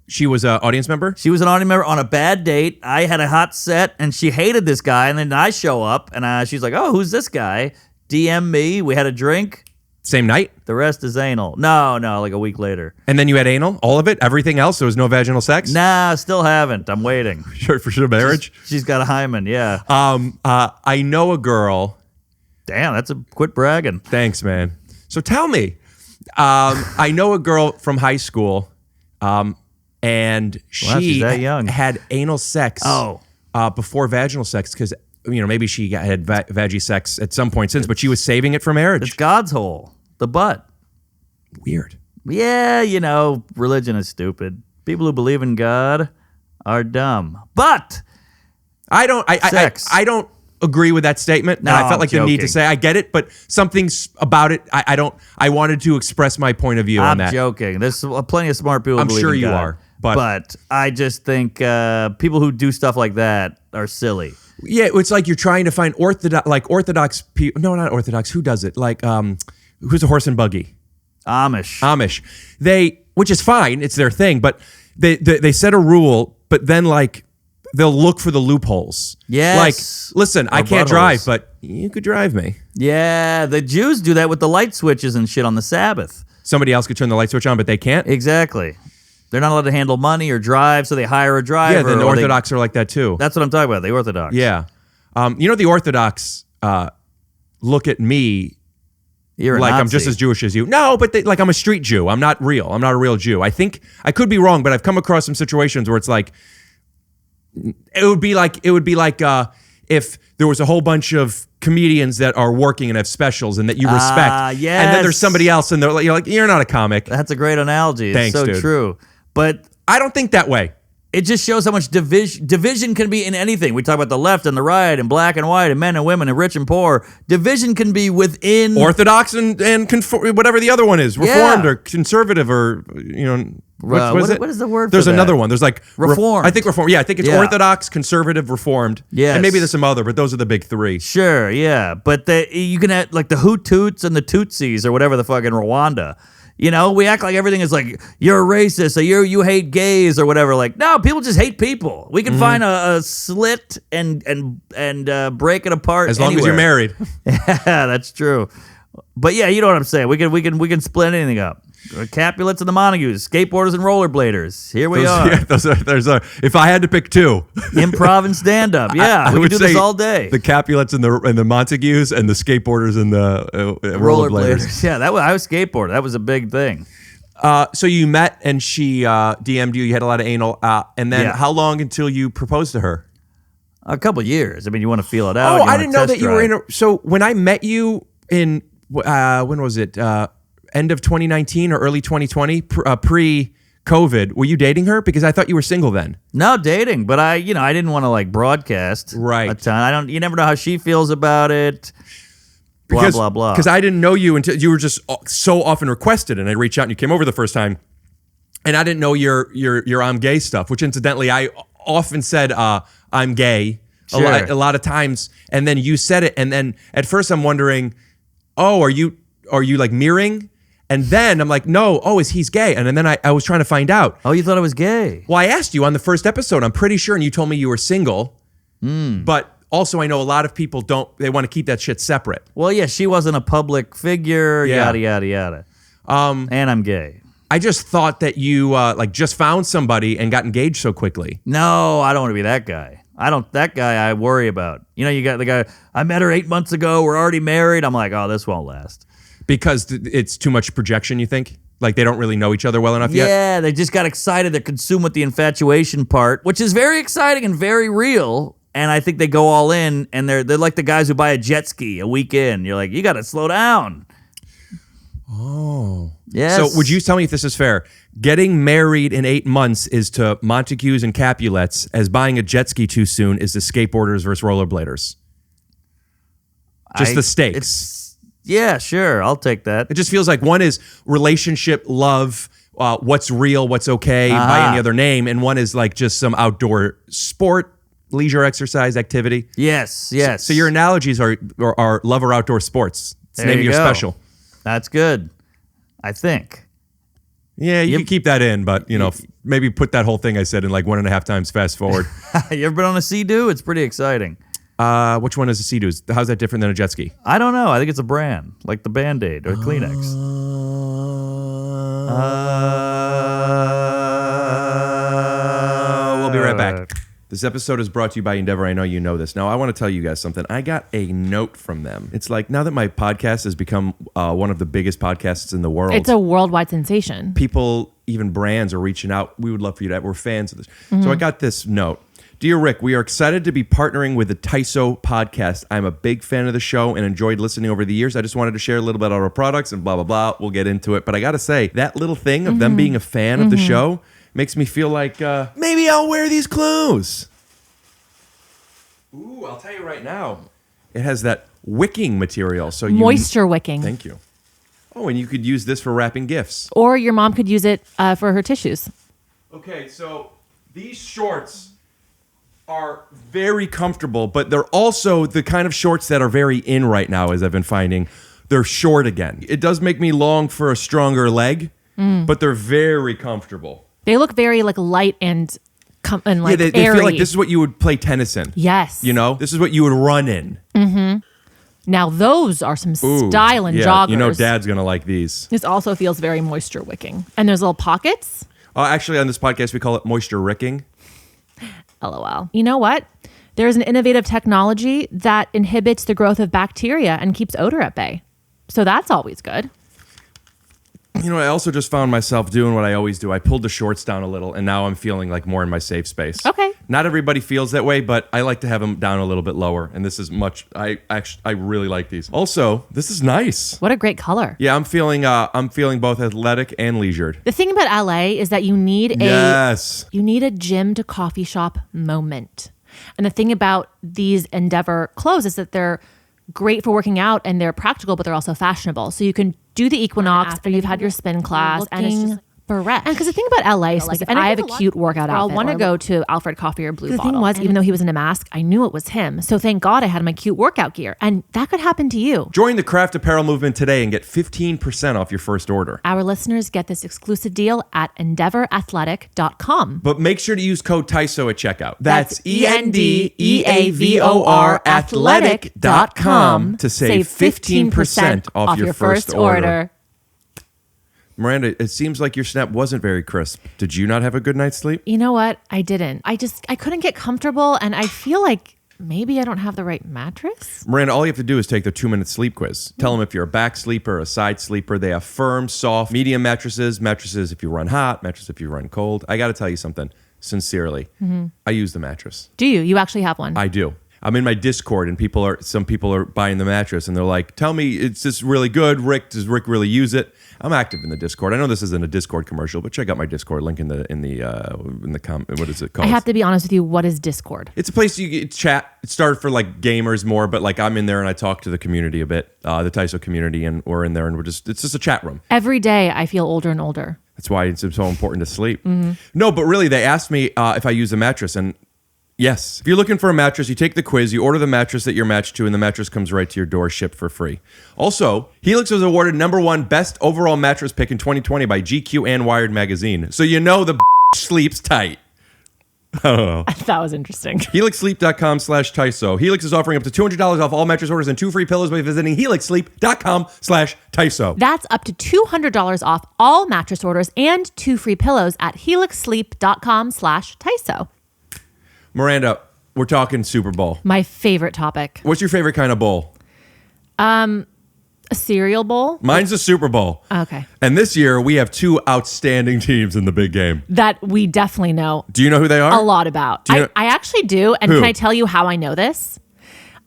She was an audience member? She was an audience member on a bad date. I had a hot set, and she hated this guy. And then I show up, and she's like, oh, who's this guy? DM me. We had a drink. Same night? The rest is anal. No, like a week later. And then you had anal? All of it? Everything else? There was no vaginal sex? Nah, still haven't. I'm waiting. Sure, for sure, marriage? She's got a hymen, yeah. I know a girl. Damn, quit bragging. Thanks, man. So tell me. I know a girl from high school, and she she's that young. had anal sex before vaginal sex because, maybe she had vaggie sex at some point since, but she was saving it for marriage. It's God's hole, the butt. Weird. Yeah, religion is stupid. People who believe in God are dumb. But I don't agree with that statement. No, And I felt I'm like the need to joking. say I get it, but something's about it. I wanted to express my point of view on I'm that. joking. There's plenty of smart people who I'm believe sure in you God. are, but I just think people who do stuff like that are silly. Yeah, it's like you're trying to find orthodox people. No, not orthodox. Who does it? Like, who's a horse and buggy? Amish. Which is fine. It's their thing, but they set a rule, but then they'll look for the loopholes. Yes. Like, listen, I can't drive, but you could drive me. Yeah, the Jews do that with the light switches and shit on the Sabbath. Somebody else could turn the light switch on, but they can't. Exactly. They're not allowed to handle money or drive, so they hire a driver. Yeah, then the Orthodox are like that too. That's what I'm talking about, the Orthodox. Yeah. The Orthodox look at me You're a like Nazi. I'm just as Jewish as you. No, but I'm a street Jew. I'm not real. I'm not a real Jew. I think I could be wrong, but I've come across some situations where it's like it would be like if there was a whole bunch of comedians that are working and have specials and that you respect, yes. and then there's somebody else and you're not a comic. That's a great analogy. Thanks, it's so dude. true. But I don't think that way. it just shows how much division can be in anything. We talk about the left and the right and black and white and men and women and rich and poor. Division can be within Orthodox and whatever the other one is, Reformed Yeah. or conservative or what is the word There's for that? another one. There's like Reformed. I think Reformed. Yeah, I think it's Yeah. Orthodox, conservative, Reformed. Yes. And maybe there's some other, but those are the big three. Sure, yeah. But you can have like the Hutus and the Tutsis or whatever the fuck in Rwanda. We act like everything is like, you're a racist or you hate gays or whatever. Like, no, people just hate people. We can find a slit and break it apart As long as you're married. Yeah, that's true. But yeah, you know what I'm saying. We can split anything up. Capulets and the Montagues, skateboarders and rollerbladers. Here we are. Yeah, if I had to pick two, Improv and stand up. Yeah, I we would can do this say all day. The Capulets and the Montagues and the skateboarders and the rollerbladers. Yeah, I was skateboarder. That was a big thing. So you met and she DM'd you. You had a lot of anal. And then Yeah. how long until you proposed to her? A couple years. I mean, you want to feel it out. Oh, you I wanna didn't know test that you were drive. So when I met you in when was it? End of 2019 or early 2020, pre-COVID. Were you dating her? Because I thought you were single then. No, dating, but I didn't want to like broadcast Right. a ton. You never know how she feels about it. Blah Because, blah blah. Because I didn't know you until you were just so often requested, and I'd reach out and you came over the first time, and I didn't know your I'm gay stuff. Which incidentally, I often said I'm gay Sure. a lot of times, and then you said it, and then at first I'm wondering, oh, are you like mirroring? And then I'm like, no, he's gay. And then I was trying to find out. Oh, you thought I was gay? Well, I asked you on the first episode, I'm pretty sure, and you told me you were single. But also I know a lot of people they want to keep that shit separate. Well, yeah, she wasn't a public figure. Yeah. Yada yada yada. And I'm gay. I just thought that you just found somebody and got engaged so quickly. No, I don't want to be that guy. That guy I worry about. You got the guy, I met her 8 months ago. We're already married. I'm like, oh, this won't last. Because it's too much projection, you think? Like they don't really know each other well enough yet? Yeah, they just got excited. They're consumed with the infatuation part, which is very exciting and very real. And I think they go all in, and they're like the guys who buy a jet ski a weekend. You're like, you got to slow down. Oh. Yes. So would you tell me if this is fair? Getting married in 8 months is to Montagues and Capulets, as buying a jet ski too soon is to skateboarders versus rollerbladers. Just the stakes. Yeah, sure. I'll take that. It just feels like one is relationship, love, what's real, what's okay by any other name, and one is like just some outdoor sport, leisure exercise activity. Yes. So your analogies are love or outdoor sports. It's the There name of you your go. special. That's good. I think. Yeah, you can keep that in, but maybe put that whole thing I said in like 1.5 times fast forward. You ever been on a Sea-Doo? It's pretty exciting. Which one is a Sea-Doo? How's that different than a jet ski? I don't know. I think it's a brand, like the Band-Aid or Kleenex. We'll be right back. This episode is brought to you by Endeavor. I know you know this. Now, I want to tell you guys something. I got a note from them. It's like, now that my podcast has become one of the biggest podcasts in the world. It's a worldwide sensation. People, even brands, are reaching out. We would love for you to we're fans of this. So I got this note. Dear Rick, we are excited to be partnering with the TYSO podcast. I'm a big fan of the show and enjoyed listening over the years. I just wanted to share a little bit about our products and blah, blah, blah. We'll get into it. But I got to say, that little thing of them being a fan of the show makes me feel like maybe I'll wear these clothes. Ooh, I'll tell you right now. It has that wicking material. So Moisture wicking. Thank you. Oh, and you could use this for wrapping gifts. Or your mom could use it for her tissues. Okay, so these shorts are very comfortable, but they're also the kind of shorts that are very in right now, as I've been finding. They're short again. It does make me long for a stronger leg, but they're very comfortable. They look very like light and like they airy. feel like this is what you would play tennis in. Yes. This is what you would run in. Now those are some Ooh, styling joggers. Dad's gonna like these. This also feels very moisture wicking. And there's little pockets. Actually, on this podcast, we call it moisture ricking. LOL. You know what? There's an innovative technology that inhibits the growth of bacteria and keeps odor at bay. So that's always good. I also just found myself doing what I always do. I pulled the shorts down a little, and now I'm feeling like more in my safe space. Okay. Not everybody feels that way, but I like to have them down a little bit lower, and this is much. I really like these. Also, this is nice. What a great color. Yeah, I'm feeling both athletic and leisured. The thing about LA is that you need a gym to coffee shop moment. And the thing about these Endeavor clothes is that they're great for working out and they're practical, but they're also fashionable. So you can do the Equinox after you've had your spin class, and it's just fresh. And because the thing about LA, like if I have a cute workout outfit, I'll want to go to Alfred Coffee or Blue Bottle. The thing was, even though he was in a mask, I knew it was him. So thank God I had my cute workout gear, and that could happen to you. Join the craft apparel movement today and get 15% off your first order. Our listeners get this exclusive deal at EndeavorAthletic.com. But make sure to use code TYSO at checkout. That's ENDEAVOR athletic.com to save 15% off your first order. Miranda, it seems like your snap wasn't very crisp. Did you not have a good night's sleep? You know what? I didn't. I couldn't get comfortable, and I feel like maybe I don't have the right mattress. Miranda, all you have to do is take the 2-minute sleep quiz. Tell them if you're a back sleeper, a side sleeper. They have firm, soft, medium mattresses if you run hot, mattresses if you run cold. I got to tell you something, sincerely. I use the mattress. Do you? You actually have one? I do. I'm in my Discord, and some people are buying the mattress, and they're like, "Tell me, it's just really good. Does Rick really use it?" I'm active in the Discord. I know this isn't a Discord commercial, but check out my Discord link in the comment. What is it called? I have to be honest with you. What is Discord? It's a place you get chat. It started for like gamers more, but like I'm in there and I talk to the community a bit, the TYSO community, and we're in there and it's just a chat room. Every day I feel older and older. That's why it's so important to sleep. No, but really, they asked me if I use a mattress, and yes. If you're looking for a mattress, you take the quiz, you order the mattress that you're matched to, and the mattress comes right to your door, shipped for free. Also, Helix was awarded #1 best overall mattress pick in 2020 by GQ and Wired magazine. So you know the sleeps tight. Oh. That was interesting. HelixSleep.com/TYSO. Helix is offering up to $200 off all mattress orders and 2 free pillows by visiting HelixSleep.com/TYSO. That's up to $200 off all mattress orders and 2 free pillows at HelixSleep.com/TYSO. Miranda, we're talking Super Bowl. My favorite topic. What's your favorite kind of bowl? A A cereal bowl? Mine's a Super Bowl. Okay. And this year, we have 2 outstanding teams in the big game. That we definitely know Do you know who they are? a lot about. Do you know- I actually do. And Who? can I tell you how I know this?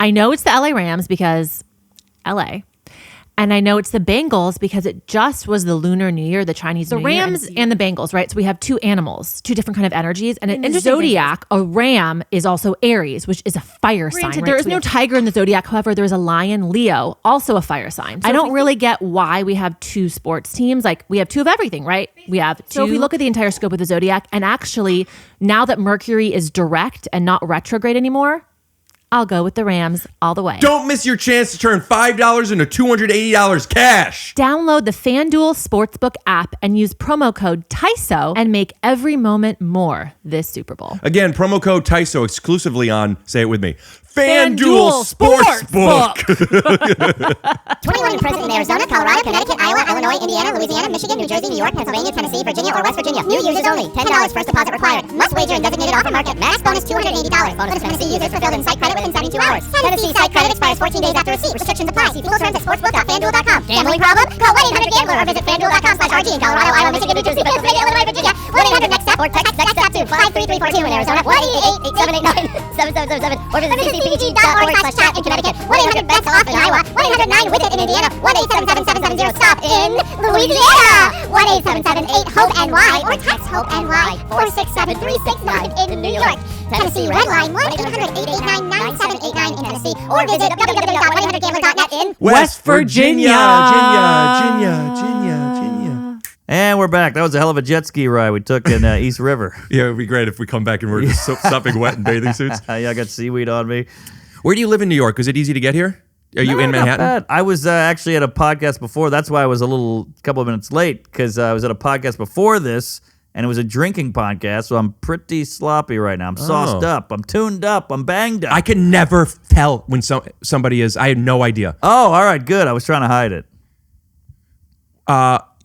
I know it's the LA Rams because LA. And I know it's the Bengals because it just was the Lunar New Year, the Chinese New Year. The Rams and the Bengals, right? So we have 2 animals, 2 different kind of energies. And in the zodiac, a ram is also Aries, which is a fire sign. Right? There is no tiger in the zodiac. However, there is a lion, Leo, also a fire sign. So I don't really get why we have 2 sports teams. Like we have 2 of everything, right? We have 2. So if we look at the entire scope of the zodiac, and actually now that Mercury is direct and not retrograde anymore, I'll go with the Rams all the way. Don't miss your chance to turn $5 into $280 cash. Download the FanDuel Sportsbook app and use promo code TYSO and make every moment more this Super Bowl. Again, promo code TYSO exclusively on, say it with me, FanDuel Sportsbook. 21 and present in Arizona, Colorado, Connecticut, Iowa, Illinois, Indiana, Louisiana, Michigan, New Jersey, New York, Pennsylvania, Tennessee, Virginia, or West Virginia. New users only. $10 first deposit required. Must wager in designated offer market. Max bonus $280. Bonus Tennessee users fulfilled in site credit within 72 hours. Tennessee site credit expires 14 days after receipt. Restrictions apply. See full terms at sportsbook.fanduel.com. Gambling problem? Call 1-800-GAMBLER or visit fanduel.com/RG in Colorado, Iowa, Michigan, New Jersey, Pennsylvania, Illinois, Virginia. 1-800-NEXT-STEP or text NEXT-STEP to 53342 in Arizona. 1-888-789-7777 or visit ccpg.org/chat in Connecticut. 1-800-BETS-OFF in Iowa. 1-800-9-WITH-IT in Indiana. 1-877-770-STOP in Louisiana. 1-877-8-HOPE-NY or text HOPE-NY 467-369 in New York. Tennessee Red Line 1-800-889-9789 in Tennessee or visit www.1800gambler.net in West Virginia. Virginia. And we're back. That was a hell of a jet ski ride we took in East River. Yeah, it would be great if we come back and we're just sopping wet in bathing suits. Yeah, I got seaweed on me. Where do you live in New York? Is it easy to get here? Are you in Not Manhattan? bad. I was actually at a podcast before. That's why I was a couple of minutes late, because I was at a podcast before this, and it was a drinking podcast, so I'm pretty sloppy right now. I'm sauced up. I'm tuned up. I'm banged up. I can never tell when somebody is. I have no idea. Oh, all right, good. I was trying to hide it.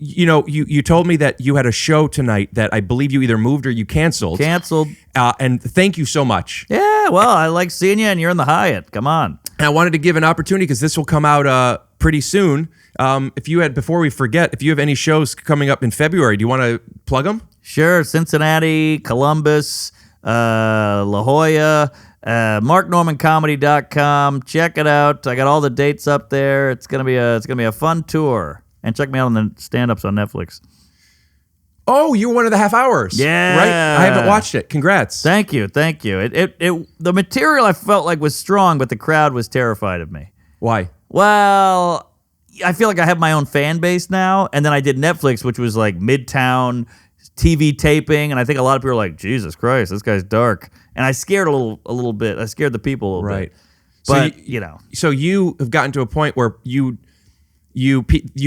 You told me that you had a show tonight that I believe you either moved or you canceled. Canceled. And thank you so much. Yeah, well, I like seeing you, and you're in the Hyatt. Come on. And I wanted to give an opportunity because this will come out pretty soon. Before we forget, if you have any shows coming up in February, do you want to plug them? Sure. Cincinnati, Columbus, La Jolla, marknormancomedy.com. Check it out. I got all the dates up there. It's gonna be a fun tour. And check me out on the stand-ups on Netflix. Oh, you're one of the half hours. Yeah. Right? I haven't watched it. Congrats. Thank you. The material I felt like was strong, but the crowd was terrified of me. Why? Well, I feel like I have my own fan base now, and then I did Netflix, which was like Midtown TV taping, and I think a lot of people are like, Jesus Christ, this guy's dark. And I scared a little bit. I scared the people a little bit. But, So you have gotten to a point where you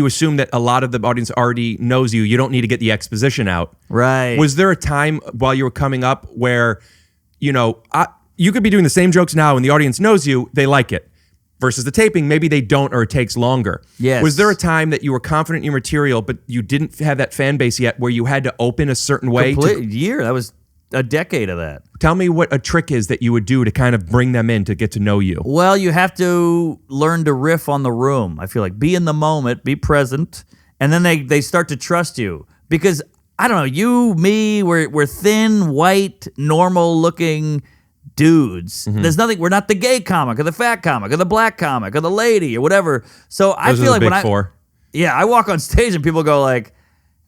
assume that a lot of the audience already knows you. You don't need to get the exposition out. Right. Was there a time while you were coming up where, you could be doing the same jokes now and the audience knows you, they like it. Versus the taping, maybe they don't or it takes longer. Yes. Was there a time that you were confident in your material, but you didn't have that fan base yet where you had to open a certain way? Year. That was a decade of that. Tell me what a trick is that you would do to kind of bring them in to get to know you. Well, you have to learn to riff on the room. I feel like be in the moment, be present, and then they start to trust you. Because, I don't know, you, me, we're thin, white, normal-looking dudes. Mm-hmm. There's nothing, we're not the gay comic or the fat comic or the black comic or the lady or whatever. So I Those feel are like the when big four. I walk on stage and people go like,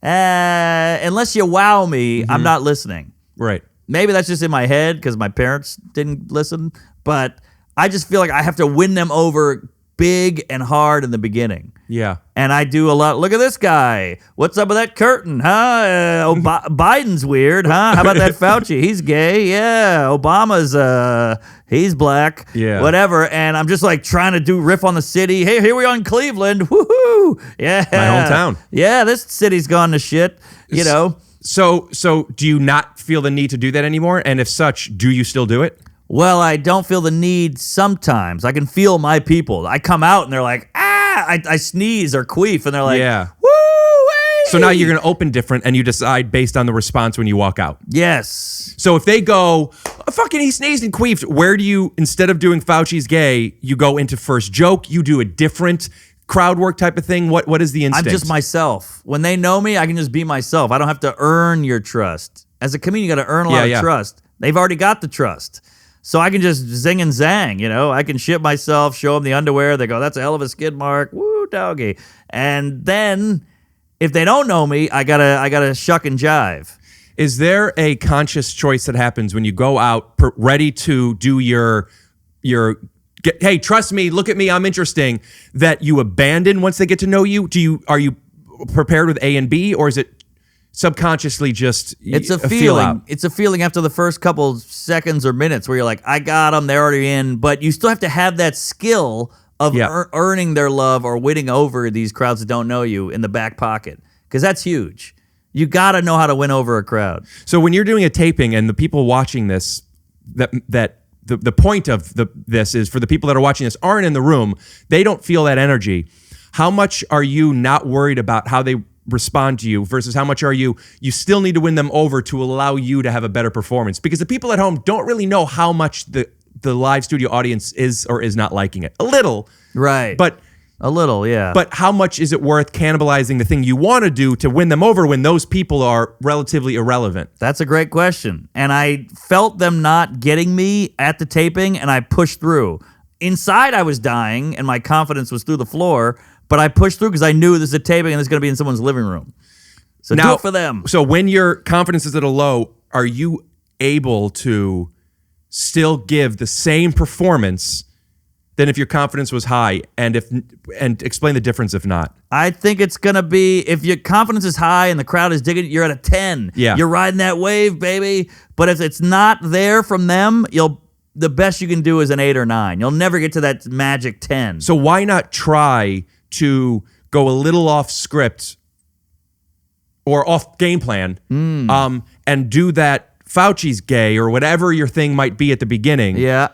unless you wow me, I'm not listening. Right. Maybe that's just in my head because my parents didn't listen, but I just feel like I have to win them over big and hard in the beginning. Yeah. And I do a lot. Look at this guy. What's up with that curtain, huh? Biden's weird, huh? How about that Fauci? He's gay. Yeah. Obama's, he's black. Yeah. Whatever. And I'm just like trying to do riff on the city. Hey, here we are in Cleveland. Woohoo. Yeah. My hometown. Yeah, this city's gone to shit, So do you not feel the need to do that anymore? And if such, do you still do it? Well, I don't feel the need sometimes. I can feel my people. I come out and they're like, I sneeze or queef, and they're like, Yeah. woo-wee! So now you're going to open different and you decide based on the response when you walk out. Yes. So if they go, fucking he sneezed and queefed, where do you, instead of doing Fauci's gay, you go into first joke, you do a different crowd work type of thing? What is the instinct? I'm just myself. When they know me, I can just be myself. I don't have to earn your trust. As a comedian, you got to earn a lot of trust. They've already got the trust. So I can just zing and zang, I can ship myself, show them the underwear. They go, that's a hell of a skid mark. Woo, doggy. And then if they don't know me, I gotta shuck and jive. Is there a conscious choice that happens when you go out ready to do your hey, trust me, look at me, I'm interesting, that you abandon once they get to know you? Are you prepared with A and B, or is it subconsciously just it's a feeling? feel out? It's a feeling after the first couple seconds or minutes where you're like, I got them, they're already in, but you still have to have that skill of earning their love or winning over these crowds that don't know you in the back pocket, because that's huge. You got to know how to win over a crowd. So when you're doing a taping and the people watching this, the point of this is for the people that are watching this aren't in the room, they don't feel that energy. How much are you not worried about how they respond to you versus how much are you still need to win them over to allow you to have a better performance? Because the people at home don't really know how much the live studio audience is or is not liking it. A little. Right. But a little, yeah. But how much is it worth cannibalizing the thing you want to do to win them over when those people are relatively irrelevant? That's a great question. And I felt them not getting me at the taping, and I pushed through. Inside, I was dying, and my confidence was through the floor, but I pushed through because I knew this is a taping and it's going to be in someone's living room. So now, do it for them. So when your confidence is at a low, are you able to still give the same performance than if your confidence was high, and explain the difference if not? I think it's going to be, if your confidence is high and the crowd is digging it, you're at a 10. Yeah. You're riding that wave, baby. But if it's not there from them, the best you can do is an 8 or 9. You'll never get to that magic 10. So why not try to go a little off script or off game plan and do that Fauci's gay or whatever your thing might be at the beginning? Yeah.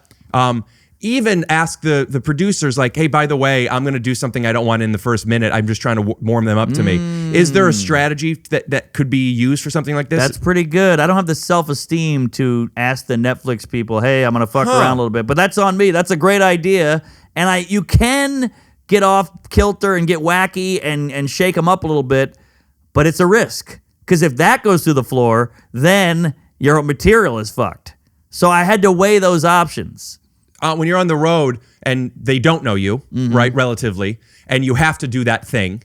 Even ask the producers, like, hey, by the way, I'm going to do something I don't want in the first minute. I'm just trying to warm them up to me. Is there a strategy that could be used for something like this? That's pretty good. I don't have the self-esteem to ask the Netflix people, hey, I'm going to fuck around a little bit. But that's on me. That's a great idea. And you can get off kilter and get wacky and shake them up a little bit, but it's a risk. Because if that goes through the floor, then your material is fucked. So I had to weigh those options. When you're on the road and they don't know you, right, relatively, and you have to do that thing.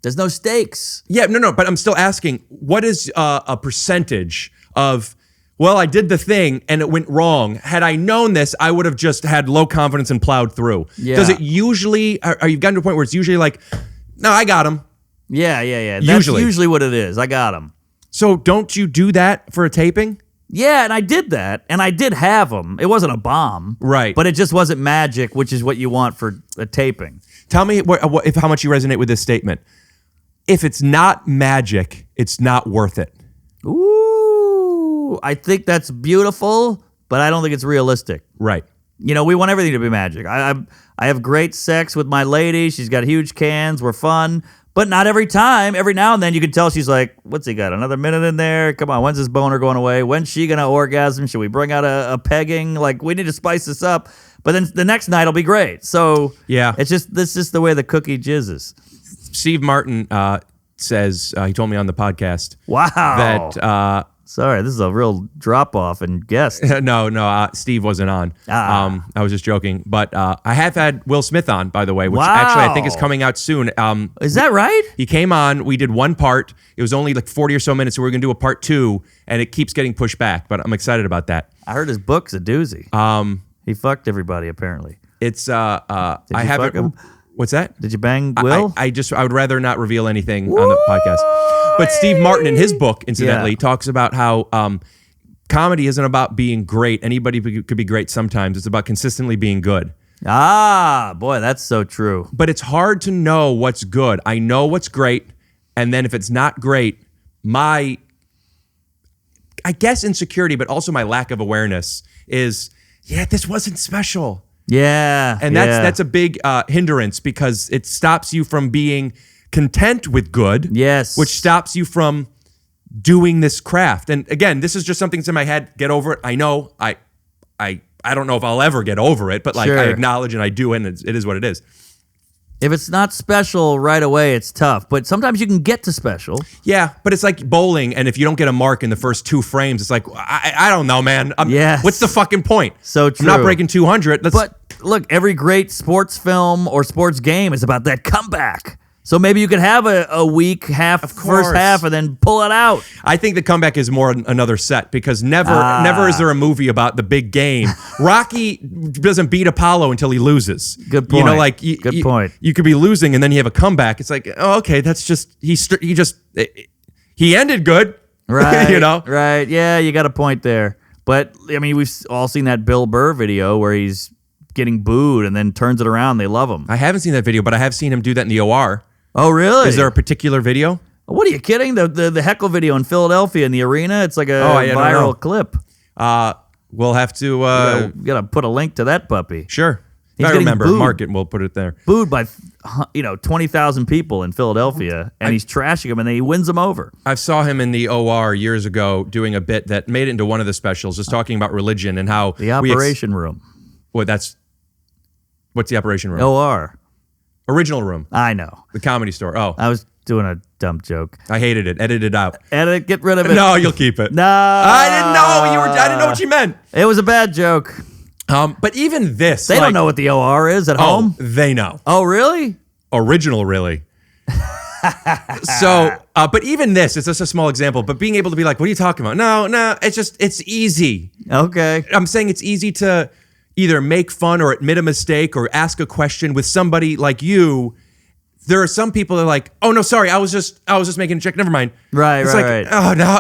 There's no stakes. Yeah, no, but I'm still asking, what is a percentage of, well, I did the thing and it went wrong. Had I known this, I would have just had low confidence and plowed through. Yeah. Does it usually, are you gotten to a point where it's usually like, no, I got him? Yeah. That's usually what it is. I got him. So don't you do that for a taping? Yeah, and I did that, and I did have them. It wasn't a bomb. Right. But it just wasn't magic, which is what you want for a taping. Tell me how much you resonate with this statement. If it's not magic, it's not worth it. Ooh, I think that's beautiful, but I don't think it's realistic. Right. We want everything to be magic. I have great sex with my lady. She's got huge cans. We're fun. But not every time. Every now and then you can tell she's like, what's he got? Another minute in there? Come on, when's his boner going away? When's she going to orgasm? Should we bring out a pegging? Like, we need to spice this up. But then the next night will be great. So yeah, it's just the way the cookie jizzes. Steve Martin says, he told me on the podcast. Wow. That... Sorry, this is a real drop-off in guest. No, Steve wasn't on. I was just joking. But I have had Will Smith on, by the way, which actually I think is coming out soon. Is that right? He came on. We did one part. It was only like 40 or so minutes, so we were going to do a part 2, and it keeps getting pushed back. But I'm excited about that. I heard his book's a doozy. He fucked everybody, apparently. It's I haven't. Him? What's that? Did you bang Will? I would rather not reveal anything on the podcast. But Steve Martin, in his book, incidentally, talks about how comedy isn't about being great. Anybody could be great sometimes. It's about consistently being good. Ah, boy, that's so true. But it's hard to know what's good. I know what's great, and then if it's not great, I guess insecurity, but also my lack of awareness is, this wasn't special. Yeah. And that's a big hindrance because it stops you from being content with good. Yes. Which stops you from doing this craft. And again, this is just something that's in my head. Get over it. I know. I don't know if I'll ever get over it, but like I acknowledge and I do, and it is what it is. If it's not special right away, it's tough. But sometimes you can get to special. Yeah, but it's like bowling, and if you don't get a mark in the first 2 frames, it's like, I don't know, man. Yes. What's the fucking point? So true. I'm not breaking 200. But look, every great sports film or sports game is about that comeback. So maybe you could have a weak first half, and then pull it out. I think the comeback is more another set because never is there a movie about the big game. Rocky doesn't beat Apollo until he loses. Good point. You know, like Good point. You could be losing and then you have a comeback. It's like, oh, okay, that's just he ended good, Right. you know, Right. Yeah, you got a point there. But I mean, we've all seen that Bill Burr video where he's getting booed and then turns it around. They love him. I haven't seen that video, but I have seen him do that in the OR. Oh, really? Is there a particular video? What are you kidding? The heckle video in Philadelphia in the arena. It's like a I don't know. viral clip. We'll have to. You gotta put a link to that puppy. Sure. He's If I getting remember, booed. mark it and we'll put it there. Booed by 20,000 people in Philadelphia, and he's trashing him, and then he wins them over. I saw him in the OR years ago doing a bit that made it into one of the specials, just talking about religion and how The operation room. What's the operation room? OR. Original room. I know. The Comedy Store. Oh, I was doing a dumb joke. I hated it. Edit it out. Edit, get rid of it. No, you'll keep it. No. I didn't know I didn't know what you meant. It was a bad joke. But even this, They don't know what the OR is at home. They know. Oh, really? Original, really. So, but even this, it's just a small example. But being able to be like, what are you talking about? No, it's easy. Okay. I'm saying it's easy to either make fun or admit a mistake or ask a question with somebody like you. There are some people that are like, oh no, sorry, I was just making a joke. Never mind. Right, it's right, like, oh no,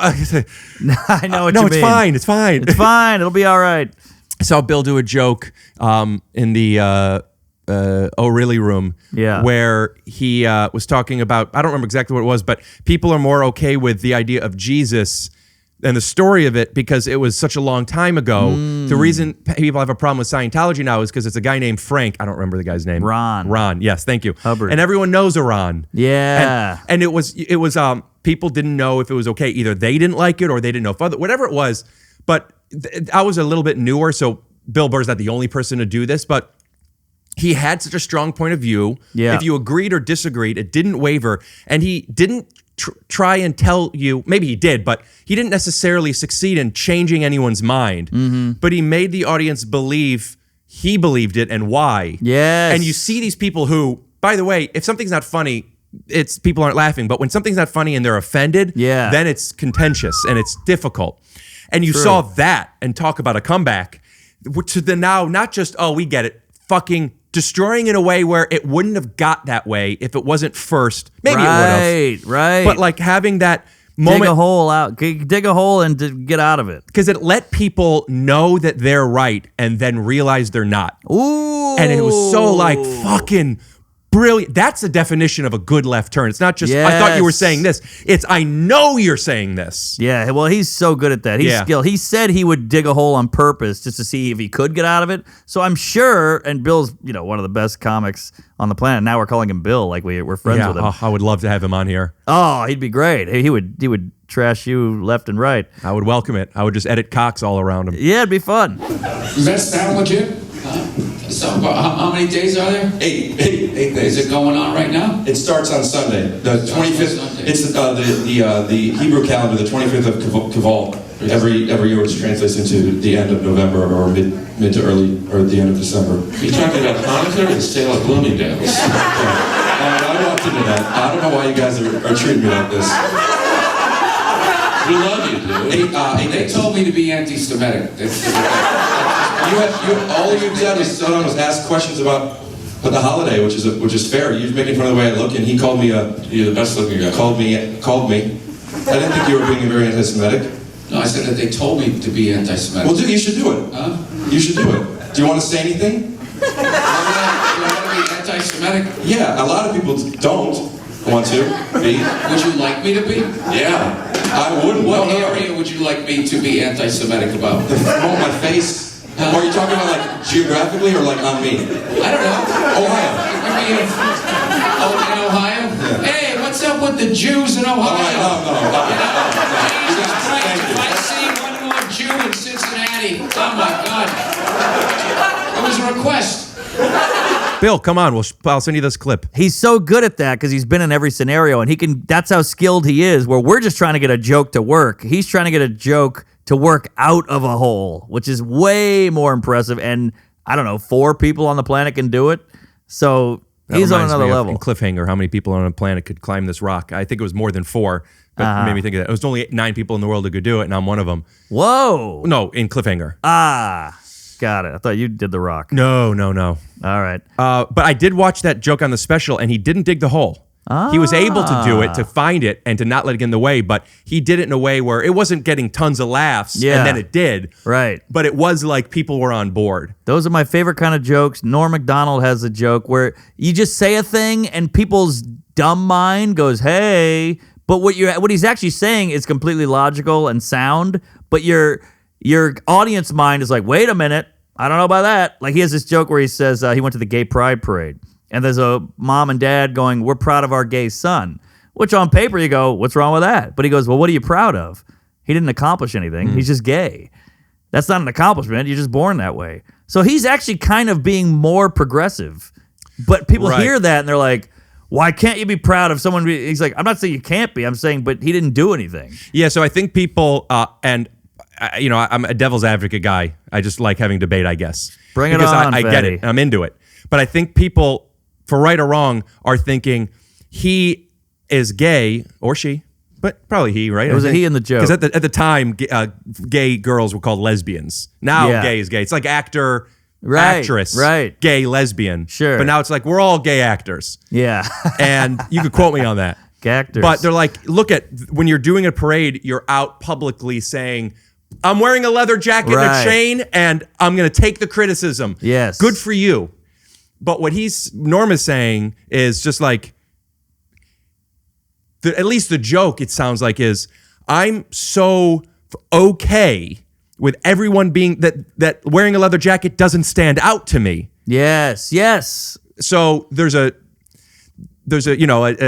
I know what no, you it's mean. fine, it's fine. It's fine. It'll be all right. I saw Bill do a joke in the Oh Really room, Yeah. where he was talking about, I don't remember exactly what it was, but people are more okay with the idea of Jesus and the story of it because it was such a long time ago. The reason people have a problem with Scientology now is because it's a guy named Frank. I don't remember the guy's name. Ron. Yes, thank you. Hubbard. And everyone knows a Ron. Yeah. And it was people didn't know if it was okay. Either they didn't like it or they didn't know whatever it was. But I was a little bit newer, so Bill Burr's not the only person to do this, but he had such a strong point of view. Yeah. If you agreed or disagreed, it didn't waver. And he didn't try and tell you, maybe he did, but he didn't necessarily succeed in changing anyone's mind. Mm-hmm. But he made the audience believe he believed it and why. Yes. And you see these people who, by the way, if something's not funny, it's people aren't laughing. But when something's not funny and they're offended, Yeah. then it's contentious and it's difficult. And you True. saw that and talk about a comeback to the now, not just, oh, we get it, fucking destroying in a way where it wouldn't have got that way if it wasn't first. Maybe it would have. Right. But like having that moment. Dig a hole out. Dig a hole and get out of it. Because it let people know that they're right and then realize they're not. Ooh. And it was so like fucking brilliant. That's the definition of a good left turn. It's not just, I thought you were Yes. saying this. It's, I know you're saying this. Yeah, well, he's so good at that. He's Yeah. skilled. He said he would dig a hole on purpose just to see if he could get out of it. So I'm sure, and Bill's, one of the best comics on the planet. Now we're calling him Bill, like we're friends Yeah, with him. I would love to have him on here. Oh, he'd be great. He would trash you left and right. I would welcome it. I would just edit cocks all around him. Yeah, it'd be fun. Does that sound legit? So, how many days are there? 8 Is days. it going on right now? It starts on Sunday, the 25th. Sunday. It's the Hebrew calendar, the 25th of Kival. Every year, which translates into the end of November or mid to early or the end of December. Are you talking about Hanukkah or the sale of Bloomingdale's? I walked into that. I don't know why you guys are treating me like this. We love you, dude. 8 They days. told me to be anti-Semitic. All you did was ask questions about the holiday, which is fair. You're making fun of the way I look, and he called me You're the best looking guy. called me. I didn't think you were being very anti-Semitic. No, I said that they told me to be anti-Semitic. Well, you should do it. Huh? You should do it. Do you want to say anything? Do I want to be anti-Semitic? Yeah, a lot of people don't want to be. Would you like me to be? Yeah, I wouldn't. What No. area would you like me to be anti-Semitic about? My face. Huh? Are you talking about like geographically or like on me? I don't know. Ohio. In Ohio? Yeah. Hey, what's up with the Jews in Ohio? No. Jesus Christ, if I see one more Jew in Cincinnati, oh my God. It was a request. Bill, come on. I'll send you this clip. He's so good at that because he's been in every scenario, and that's how skilled he is, where we're just trying to get a joke to work. He's trying to get a joke to work out of a hole, which is way more impressive. And I don't know, 4 people on the planet can do it. So he's on another level. In Cliffhanger, how many people on a planet could climb this rock? I think it was more than 4, but it made me think of that. It was only 9 people in the world who could do it, and I'm one of them. Whoa. No, in Cliffhanger. Got it. I thought you did the rock. No. All right. But I did watch that joke on the special, and he didn't dig the hole. He was able to do it, to find it, and to not let it get in the way, but he did it in a way where it wasn't getting tons of laughs, and then it did. Right. But it was like people were on board. Those are my favorite kind of jokes. Norm Macdonald has a joke where you just say a thing, and people's dumb mind goes, hey, but what he's actually saying is completely logical and sound, but your audience mind is like, wait a minute, I don't know about that. Like he has this joke where he says he went to the gay pride parade. And there's a mom and dad going, we're proud of our gay son. Which on paper you go, what's wrong with that? But he goes, well, what are you proud of? He didn't accomplish anything. He's just gay. That's not an accomplishment. You're just born that way. So he's actually kind of being more progressive. But people hear that and they're like, why can't you be proud of someone? He's like, I'm not saying you can't be. I'm saying, but he didn't do anything. Yeah, so I think people, I'm a devil's advocate guy. I just like having debate, I guess. Bring it on, I get it. I'm into it. But I think people, for right or wrong, are thinking he is gay, or she, but probably he, right? It was a he in the joke. Because at the time, gay girls were called lesbians. Now gay is gay. It's like actor, actress, gay, lesbian. Sure. But now it's like we're all gay actors. Yeah. And you could quote me on that. Actors. But they're like, look at, when you're doing a parade, you're out publicly saying, I'm wearing a leather jacket and a chain, and I'm going to take the criticism. Yes. Good for you. But what Norm is saying is just like, at least the joke, it sounds like, is I'm so okay with everyone being that wearing a leather jacket doesn't stand out to me. Yes. So there's a divide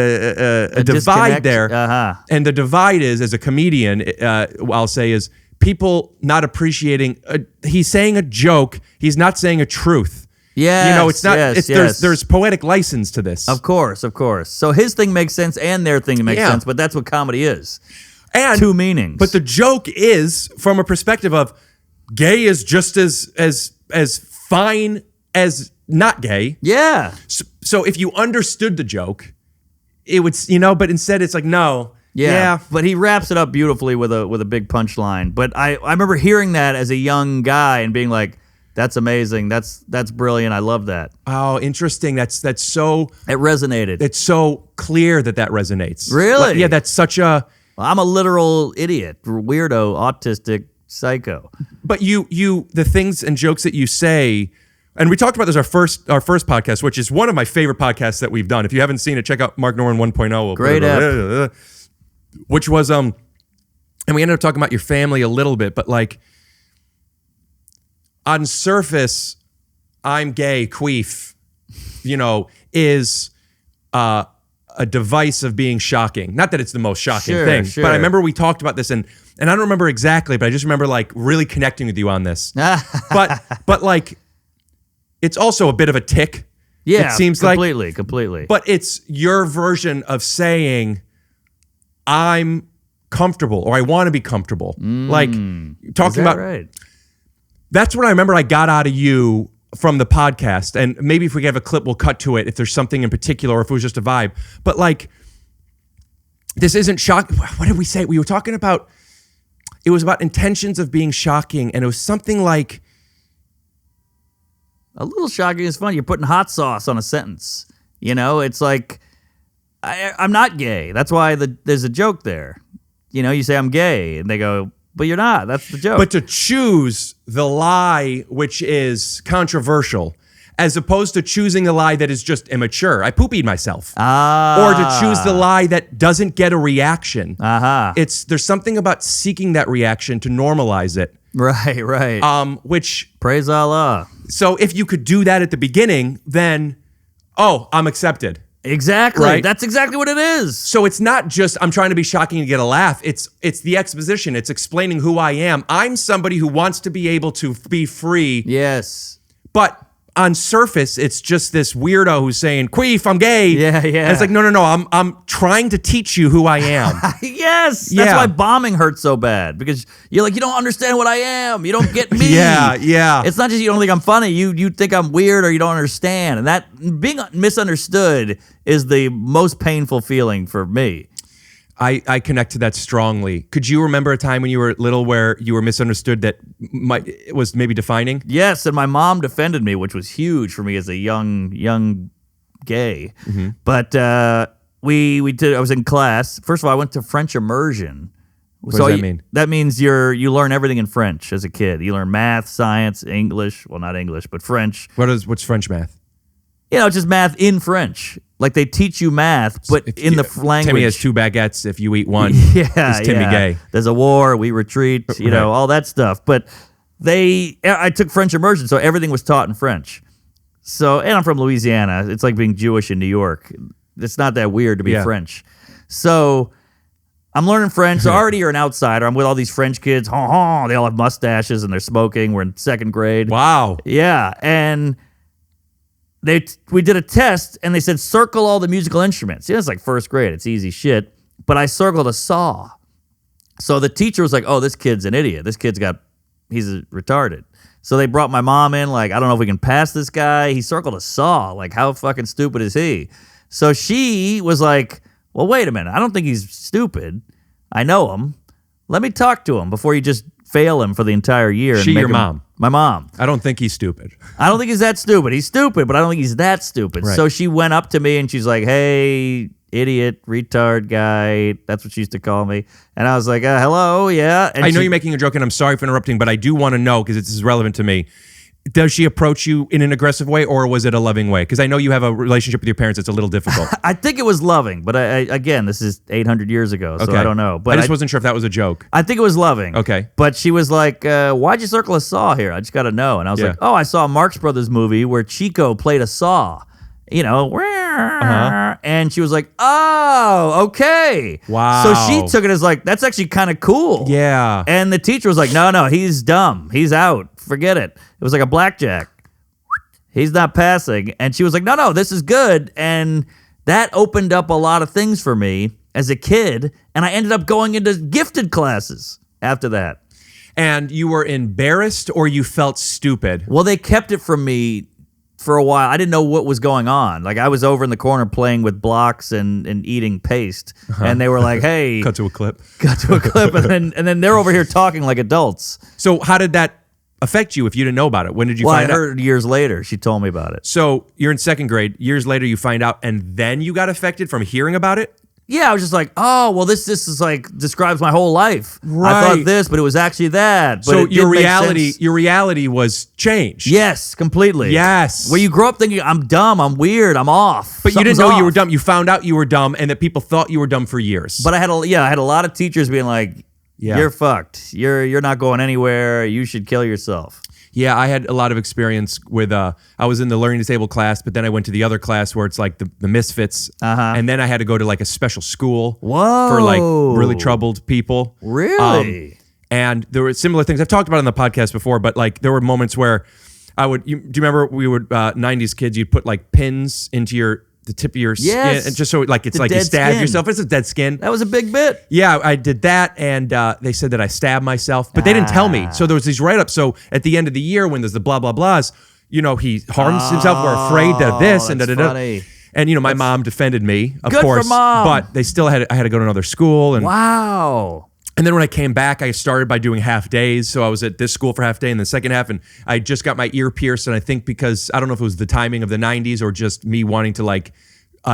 there, and the divide is, as a comedian, I'll say, is people not appreciating. He's saying a joke. He's not saying a truth. Yeah, it's not. There's poetic license to this. Of course. So his thing makes sense, and their thing makes sense. But that's what comedy is. And 2 meanings. But the joke is from a perspective of gay is just as fine as not gay. Yeah. So if you understood the joke, it would, but instead it's like, no. Yeah. But he wraps it up beautifully with a big punchline. But I remember hearing that as a young guy and being like, that's amazing. That's brilliant. I love that. Oh, interesting. That's so. It resonated. It's so clear that resonates. Really? Yeah. That's such a. I'm a literal idiot, weirdo, autistic psycho. But the things and jokes that you say, and we talked about this our first podcast, which is one of my favorite podcasts that we've done. If you haven't seen it, check out Mark Norman 1.0. Great app. Which was and we ended up talking about your family a little bit, but like, on surface, I'm gay, queef, is a device of being shocking. Not that it's the most shocking thing, but I remember we talked about this, and I don't remember exactly, but I just remember like really connecting with you on this. but like, it's also a bit of a tick. Yeah, it seems completely. But it's your version of saying, I'm comfortable, or I want to be comfortable. Like talking about. Right? That's what I remember I got out of you from the podcast. And maybe if we have a clip, we'll cut to it if there's something in particular, or if it was just a vibe. But like, this isn't shocking. What did we say? We were talking about, it was about intentions of being shocking. And it was something like. A little shocking is fun. You're putting hot sauce on a sentence. It's like, I'm not gay. That's why there's a joke there. You say I'm gay, and they go, but you're not. That's the joke. But to choose the lie which is controversial, as opposed to choosing a lie that is just immature. I poop-eat myself. Or to choose the lie that doesn't get a reaction. There's something about seeking that reaction to normalize it. Right. Which praise Allah. So if you could do that at the beginning, then I'm accepted. Exactly. Right? That's exactly what it is. So it's not just I'm trying to be shocking to get a laugh. It's the exposition. It's explaining who I am. I'm somebody who wants to be able to be free. Yes. But on surface, it's just this weirdo who's saying, "Queef, I'm gay." Yeah. And it's like, no. I'm trying to teach you who I am. Yes, that's Yeah. why bombing hurts so bad, because you're like, you don't understand what I am. You don't get me. Yeah. It's not just you don't think I'm funny. You think I'm weird or you don't understand, and that being misunderstood is the most painful feeling for me. I connect to that strongly. Could you remember a time when you were little where you were misunderstood that was maybe defining? Yes, and my mom defended me, which was huge for me as a young gay. Mm-hmm. But we did. I was in class. First of all, I went to French immersion. What does that mean? That means you learn everything in French as a kid. You learn math, science, English. Well, not English, but French. What's French math? Just math in French. Like they teach you math, but in the language. Timmy has 2 baguettes. If you eat one, yeah, is Timmy gay? There's a war. We retreat. Right. All that stuff. But I took French immersion, so everything was taught in French. So, and I'm from Louisiana. It's like being Jewish in New York. It's not that weird to be French. So I'm learning French. So already you're an outsider. I'm with all these French kids. They all have mustaches and they're smoking. We're in 2nd grade. Wow. Yeah, and we did a test, and they said, circle all the musical instruments. It's like 1st grade. It's easy shit. But I circled a saw. So the teacher was like, oh, this kid's an idiot. He's retarded. So they brought my mom in, like, I don't know if we can pass this guy. He circled a saw. Like, how fucking stupid is he? So she was like, well, wait a minute. I don't think he's stupid. I know him. Let me talk to him before you just fail him for the entire year. Your mom? My mom. I don't think he's stupid. I don't think he's that stupid. He's stupid, but I don't think he's that stupid. Right. So she went up to me and she's like, hey, idiot, retard guy. That's what she used to call me. And I was like, hello, yeah. And I know you're making a joke, and I'm sorry for interrupting, but I do want to know, because this is relevant to me. Does she approach you in an aggressive way, or was it a loving way? Because I know you have a relationship with your parents that's a little difficult. I think it was loving, but again, this is 800 years ago, so I don't know. But I just wasn't sure if that was a joke. I think it was loving. Okay. But she was like, why'd you circle a saw here? I just got to know. And I was like, oh, I saw a Marx Brothers movie where Chico played a saw. And she was like, oh, okay. Wow. So she took it as like, that's actually kind of cool. Yeah. And the teacher was like, no, he's dumb. He's out. Forget it. It was like a blackjack. He's not passing. And she was like, no, this is good. And that opened up a lot of things for me as a kid. And I ended up going into gifted classes after that. And you were embarrassed, or you felt stupid? Well, they kept it from me for a while. I didn't know what was going on. Like, I was over in the corner playing with blocks and eating paste, and they were like, hey. Cut to a clip. And then they're over here talking like adults. So how did that affect you if you didn't know about it? When did you Well, find I out? heard years later. She told me about it. So you're in 2nd grade. Years later, you find out, and then you got affected from hearing about it? Yeah, I was just like, oh, well, this is like describes my whole life. Right. I thought this, but it was actually that. But So it didn't make sense. your reality was changed. Yes, completely. Yes. Where you grow up thinking, I'm dumb, I'm weird, I'm off. But you didn't Something's know you were off. dumb. You found out you were dumb, and that people thought you were dumb for years. But I had a lot of teachers being like, you're fucked. You're not going anywhere. You should kill yourself. Yeah, I had a lot of experience with, I was in the learning disabled class, but then I went to the other class where it's like the misfits. And then I had to go to like a special school for like really troubled people. Really? And there were similar things. I've talked about it on the podcast before, but like there were moments where do you remember we would, 90s kids, you'd put like pins into the tip of your skin, and just so like it's like you stab yourself. It's a dead skin. That was a big bit. Yeah, I did that, and they said that I stabbed myself, but they didn't tell me. So there was these write-ups. So at the end of the year, when there's the blah blah blahs, he harms himself. We're afraid of this and da da da. Funny. And my mom defended me, of Good for course, Mom. but they still I had to go to another school. And Wow. And then when I came back, I started by doing half days. So I was at this school for half day, and the second half, and I just got my ear pierced. And I think because I don't know if it was the timing of the 90s or just me wanting to like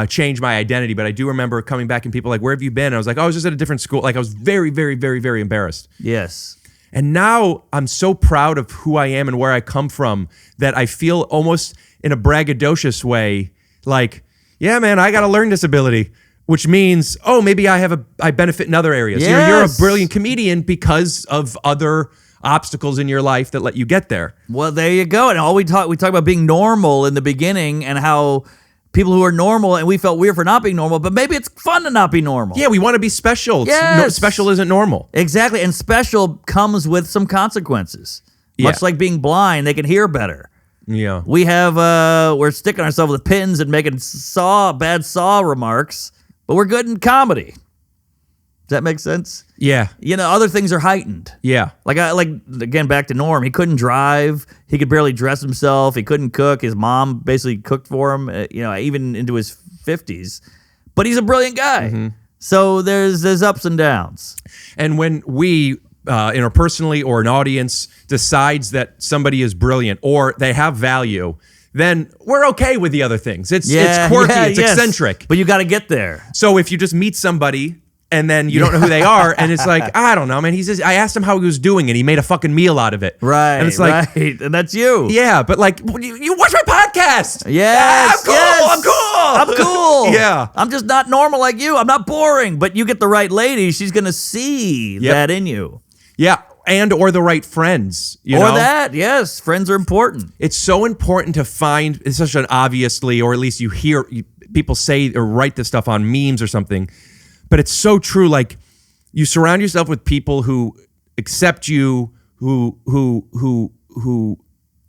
change my identity, but I do remember coming back and people like, where have you been? And I was like, I was just at a different school. Like I was very, very, very, very embarrassed. Yes. And now I'm so proud of who I am and where I come from that I feel almost in a braggadocious way, like, yeah, man, I got a learning disability, which means, oh, maybe I benefit in other areas. Yes. You're a brilliant comedian because of other obstacles in your life that let you get there. Well, there you go. And we talk about being normal in the beginning and how people who are normal, and we felt weird for not being normal, but maybe it's fun to not be normal. Yeah, we want to be special. Yes. Special isn't normal. Exactly. And special comes with some consequences. Much like being blind, they can hear better. Yeah. We have we're sticking ourselves with pins and making bad saw remarks, but we're good in comedy. Does that make sense? Yeah. Other things are heightened. Yeah. Like again, back to Norm. He couldn't drive. He could barely dress himself. He couldn't cook. His mom basically cooked for him. Even into his 50s. But he's a brilliant guy. Mm-hmm. So there's ups and downs. And when we, interpersonally or an audience decides that somebody is brilliant or they have value, then we're okay with the other things. It's quirky. It's eccentric. But you got to get there. So if you just meet somebody and then you don't know who they are, and it's like, I don't know, man. I asked him how he was doing, and he made a fucking meal out of it. Right, and it's like, right. And that's you. Yeah, but like, you watch my podcast. Yes, I'm cool. Yeah. I'm just not normal like you. I'm not boring. But you get the right lady, she's going to see that in you. Yeah, or the right friends. You know? That, yes. Friends are important. It's so important to find, it's such an obviously, or at least you hear people say or write this stuff on memes or something. But it's so true. Like, you surround yourself with people who accept you, who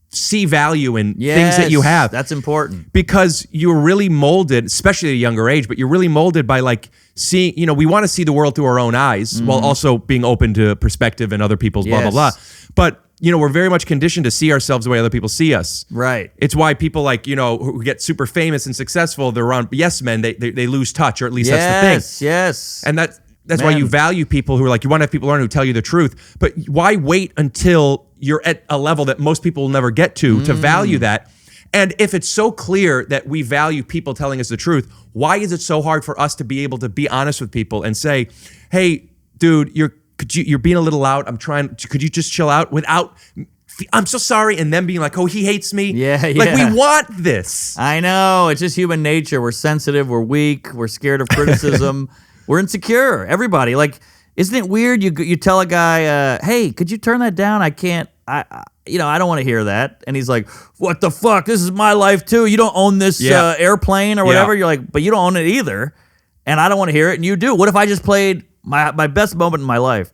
see value in things that you have. That's important. Because you're really molded, especially at a younger age, but you're really molded by like seeing, we want to see the world through our own eyes while also being open to perspective and other people's blah, blah, blah. But, we're very much conditioned to see ourselves the way other people see us. Right. It's why people like, who get super famous and successful, they're on yes men, they lose touch, or at least that's the thing. Yes. And that's why you value people who are like, you want to have people around who tell you the truth. But why wait until you're at a level that most people will never get to value that? And if it's so clear that we value people telling us the truth, why is it so hard for us to be able to be honest with people and say, hey, dude, you're being a little loud. Could you just chill out without, I'm so sorry, and them being like, oh, he hates me. Yeah. Like, we want this. I know. It's just human nature. We're sensitive. We're weak. We're scared of criticism. We're insecure. Everybody. Like, isn't it weird? You tell a guy, hey, could you turn that down? I can't. I don't want to hear that. And he's like, what the fuck? This is my life too. You don't own this airplane or whatever. You're like, but you don't own it either. And I don't want to hear it. And you do. What if I just played my best moment in my life?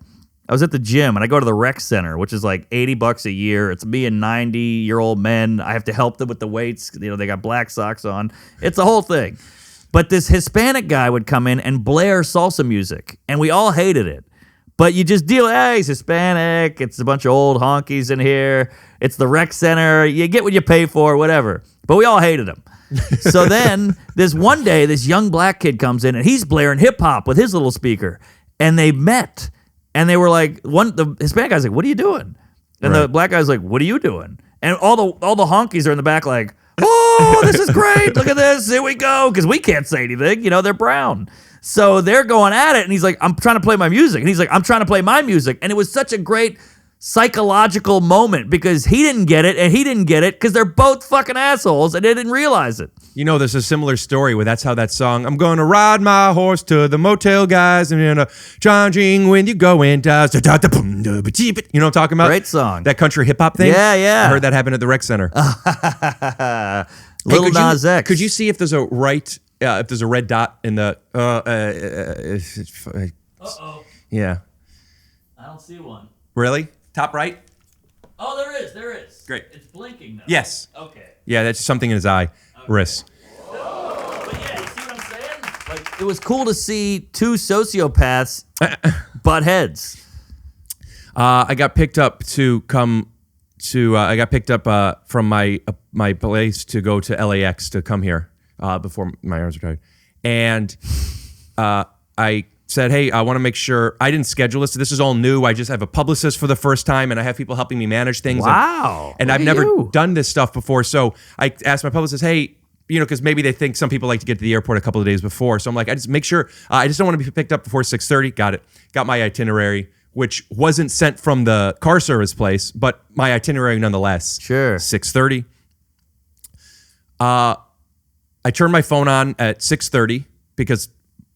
I was at the gym and I go to the rec center, which is like $80 a year. It's me and 90-year-old men. I have to help them with the weights. They got black socks on. It's the whole thing. But this Hispanic guy would come in and blare salsa music, and we all hated it. But you just deal, hey, he's Hispanic. It's a bunch of old honkies in here. It's the rec center. You get what you pay for, whatever. But we all hated him. So then one day, this young black kid comes in, and he's blaring hip-hop with his little speaker. And they met. And they were like, the Hispanic guy's like, what are you doing? And the black guy's like, what are you doing? And all the honkies are in the back like, oh, this is great. Look at this. Here we go. Because we can't say anything. They're brown. So they're going at it. And he's like, I'm trying to play my music. And he's like, I'm trying to play my music. And it was such a great psychological moment because he didn't get it and he didn't get it because they're both fucking assholes and they didn't realize it. There's a similar story where that's how that song, I'm going to ride my horse to the motel guys and charging when you go in. You know what I'm talking about? Great song. That country hip hop thing? Yeah. I heard that happen at the rec center. Little Nas X. Could you see if there's a red dot in the yeah. I don't see one. Really? Top right? Oh, there is. Great. It's blinking now. Yes. Okay. Yeah, that's something in his eye. Wrist. But yeah, you see what I'm saying? Like, it was cool to see two sociopaths butt heads. I got picked up to come to. I got picked up from my place to go to LAX to come here before my arms were tied, and I said, hey, I want to make sure I didn't schedule this. This is all new. I just have a publicist for the first time, and I have people helping me manage things. Wow. And I've never done this stuff before. So I asked my publicist, hey, because maybe they think some people like to get to the airport a couple of days before. So I'm like, I just make sure. I just don't want to be picked up before 6:30. Got it. Got my itinerary, which wasn't sent from the car service place, but my itinerary nonetheless. Sure. 6:30. I turned my phone on at 6:30 because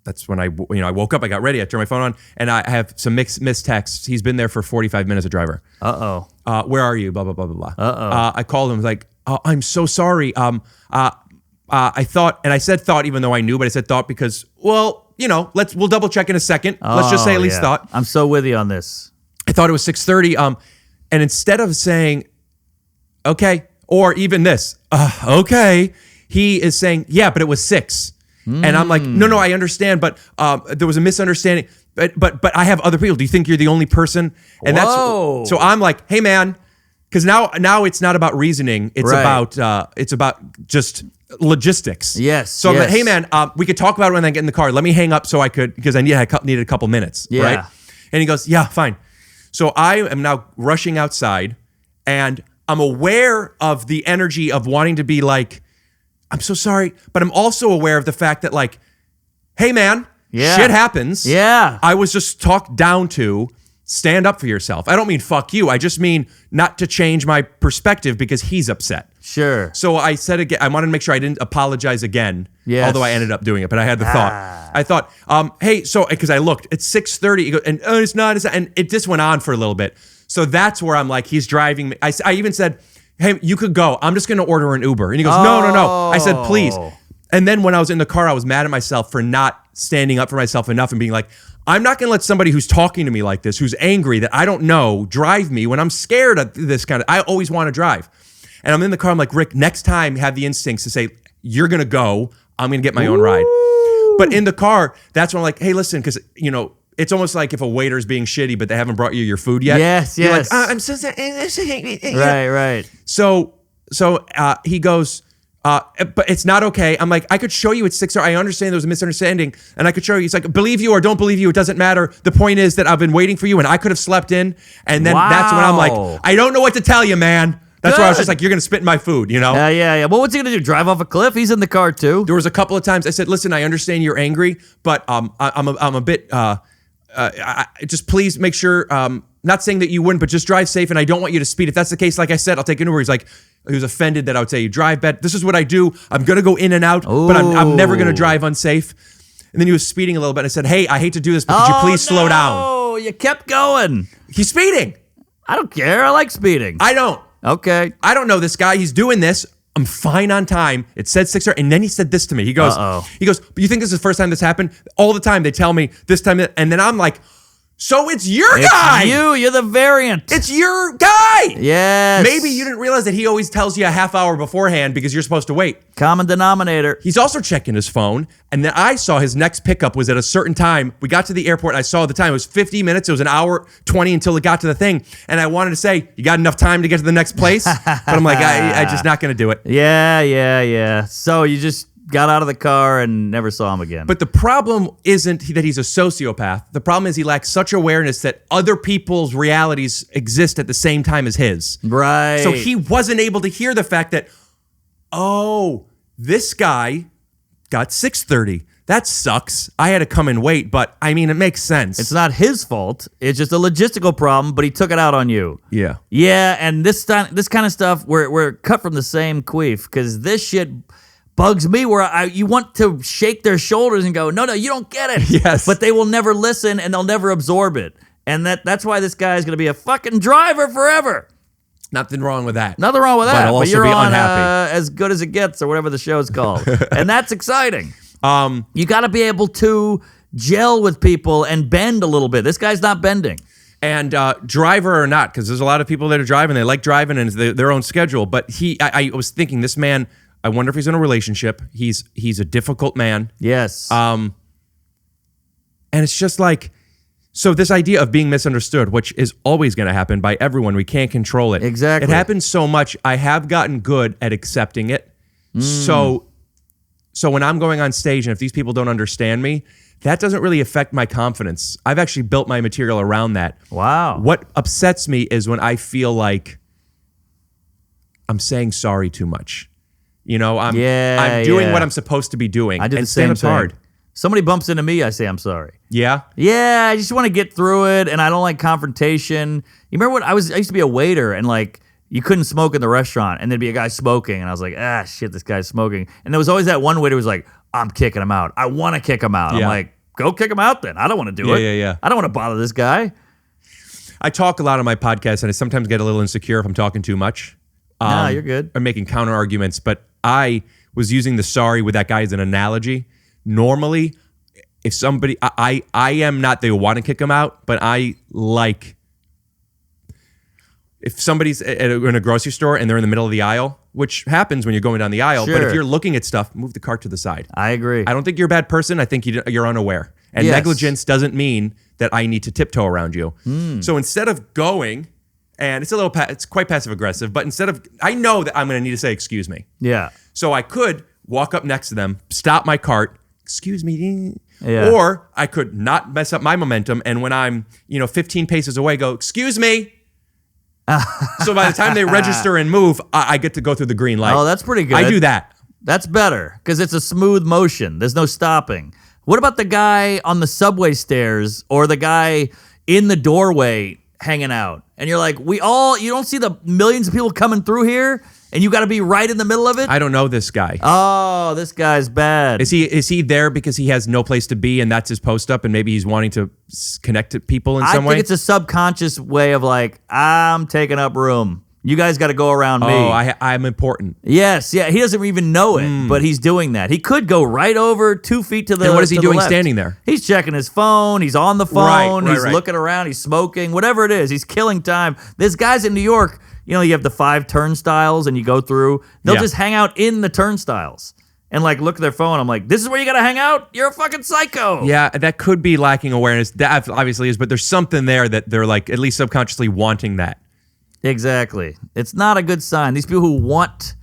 that's when I woke up, I got ready, I turned my phone on, and I have some missed texts. He's been there for 45 minutes, a driver. Uh-oh. Where are you? Blah, blah, blah, blah, blah. Uh-oh. I called him, I was like, I'm so sorry. I thought, and I said thought even though I knew, but I said thought because, we'll double check in a second. Let's just say at least thought. I'm so with you on this. I thought it was 6:30. And instead of saying, okay, Or even this, okay. He is saying, yeah, but it was 6. And I'm like, no, I understand, but there was a misunderstanding. But I have other people. Do you think you're the only person? And Whoa. so I'm like, hey man, because now it's not about reasoning. It's about just logistics. Yes. So I'm like, hey man, we could talk about it when I get in the car. Let me hang up so I could, because I needed a couple minutes. Yeah. Right. And he goes, yeah, fine. So I am now rushing outside, and I'm aware of the energy of wanting to be like, I'm so sorry, but I'm also aware of the fact that like, hey man, shit happens. Yeah. I was just talked down to. Stand up for yourself. I don't mean fuck you. I just mean not to change my perspective because he's upset. Sure. So I said again, I wanted to make sure I didn't apologize again. Yes. Although I ended up doing it, but I had the thought. I thought, hey, so because I looked, it's 6:30, and it's not, and it just went on for a little bit. So that's where I'm like, he's driving me. I even said, hey, you could go. I'm just going to order an Uber. And he goes, no. I said, please. And then when I was in the car, I was mad at myself for not standing up for myself enough and being like, I'm not going to let somebody who's talking to me like this, who's angry that I don't know, drive me when I'm scared of this kind of, I always want to drive. And I'm in the car, I'm like, Rick, next time have the instincts to say, you're going to go, I'm going to get my own ride. But in the car, that's when I'm like, hey, listen, because, you know, it's almost like if a waiter's being shitty, but they haven't brought you your food yet. Yes. You're like, I'm so sorry. Right. So he goes, but it's not okay. I'm like, I could show you it's 6 hours. I understand there was a misunderstanding, and I could show you. He's like, believe you or don't believe you, it doesn't matter. The point is that I've been waiting for you, and I could have slept in. And then that's when I'm like, I don't know what to tell you, man. That's why I was just like, you're gonna spit in my food, you know? Yeah. Well, what's he gonna do? Drive off a cliff? He's in the car too. There was a couple of times I said, listen, I understand you're angry, but I'm a bit. Just please make sure. Not saying that you wouldn't, but just drive safe, and I don't want you to speed. If that's the case, like I said, I'll take an Uber. He's like, he was offended that I would say you drive bad. This is what I do. I'm gonna go in and out, but I'm never gonna drive unsafe. And then he was speeding a little bit. And I said, hey, I hate to do this, but could you please slow down? Oh, you kept going. He's speeding. I don't care. I like speeding. I don't. Okay. I don't know this guy. He's doing this. I'm fine on time. It said 6 hours. And then he said this to me. He goes, but you think this is the first time this happened? All the time they tell me this time. And then I'm like, so it's your guy. You're the variant. It's your guy. Yes. Maybe you didn't realize that he always tells you a half hour beforehand because you're supposed to wait. Common denominator. He's also checking his phone. And then I saw his next pickup was at a certain time. We got to the airport. And I saw the time. It was 50 minutes. It was an hour 20 until it got to the thing. And I wanted to say, you got enough time to get to the next place? But I'm like, I just not going to do it. Yeah. So you just got out of the car and never saw him again. But the problem isn't that he's a sociopath. The problem is he lacks such awareness that other people's realities exist at the same time as his. Right. So he wasn't able to hear the fact that, oh, this guy got 6:30. That sucks. I had to come and wait, but I mean, it makes sense. It's not his fault. It's just a logistical problem, but he took it out on you. Yeah. Yeah, and this kind of stuff, we're cut from the same queef, because this shit bugs me where you want to shake their shoulders and go, no, you don't get it. Yes. But they will never listen and they'll never absorb it. And that's why this guy is going to be a fucking driver forever. Nothing wrong with that. Nothing wrong with that. But I'll also you're be on unhappy. As Good as It Gets, or whatever the show's called. And that's exciting. You got to be able to gel with people and bend a little bit. This guy's not bending. And driver or not, because there's a lot of people that are driving. They like driving and it's their own schedule. But I was thinking, this man, I wonder if he's in a relationship. He's a difficult man. Yes. And it's just like, so this idea of being misunderstood, which is always going to happen by everyone, we can't control it. Exactly. It happens so much. I have gotten good at accepting it. So when I'm going on stage and if these people don't understand me, that doesn't really affect my confidence. I've actually built my material around that. Wow. What upsets me is when I feel like I'm saying sorry too much. You know, I'm doing what I'm supposed to be doing. I do the and same stand-up's thing. hard. Somebody bumps into me, I say I'm sorry. Yeah? Yeah, I just want to get through it, and I don't like confrontation. You remember what I used to be a waiter, and like you couldn't smoke in the restaurant, and there'd be a guy smoking, and I was like, shit, this guy's smoking. And there was always that one waiter who was like, I'm kicking him out. I want to kick him out. Yeah. I'm like, go kick him out then. I don't want to do it. Yeah. I don't want to bother this guy. I talk a lot on my podcast, and I sometimes get a little insecure if I'm talking too much. Nah, you're good. I'm making counter arguments, but I was using the sorry with that guy as an analogy. Normally, if somebody, I am not they want to kick him out, but I like, if somebody's in a grocery store and they're in the middle of the aisle which happens when you're going down the aisle. But Sure. if you're looking at stuff, move the cart to the side. I agree. I don't think you're a bad person. I think you're unaware. And Yes. negligence doesn't mean that I need to tiptoe around you. So instead of going, and it's quite passive aggressive, but I know that I'm going to need to say, excuse me. Yeah. So I could walk up next to them, stop my cart, excuse me. Yeah. Or I could not mess up my momentum, and when I'm 15 paces away, go, excuse me. So by the time they register and move, I get to go through the green light. Oh, that's pretty good. I do that. That's better because it's a smooth motion. There's no stopping. What about the guy on the subway stairs or the guy in the doorway hanging out? And you're like, you don't see the millions of people coming through here and you got to be right in the middle of it? I don't know this guy. Oh, this guy's bad. Is he there because he has no place to be and that's his post up and maybe he's wanting to connect to people in some way? I think it's a subconscious way of like, I'm taking up room. You guys got to go around me. Oh, I'm important. Yes, yeah. He doesn't even know it, but he's doing that. He could go right over 2 feet to the And what is he to the doing left. standing there? He's checking his phone. He's on the phone. Right, he's right. looking around. He's smoking. Whatever it is, he's killing time. There's guys in New York, you have the 5 turnstiles and you go through. They'll Yeah. just hang out in the turnstiles and like look at their phone. I'm like, this is where you got to hang out? You're a fucking psycho. Yeah, that could be lacking awareness. That obviously is, but there's something there that they're like at least subconsciously wanting that. Exactly. It's not a good sign. These people who want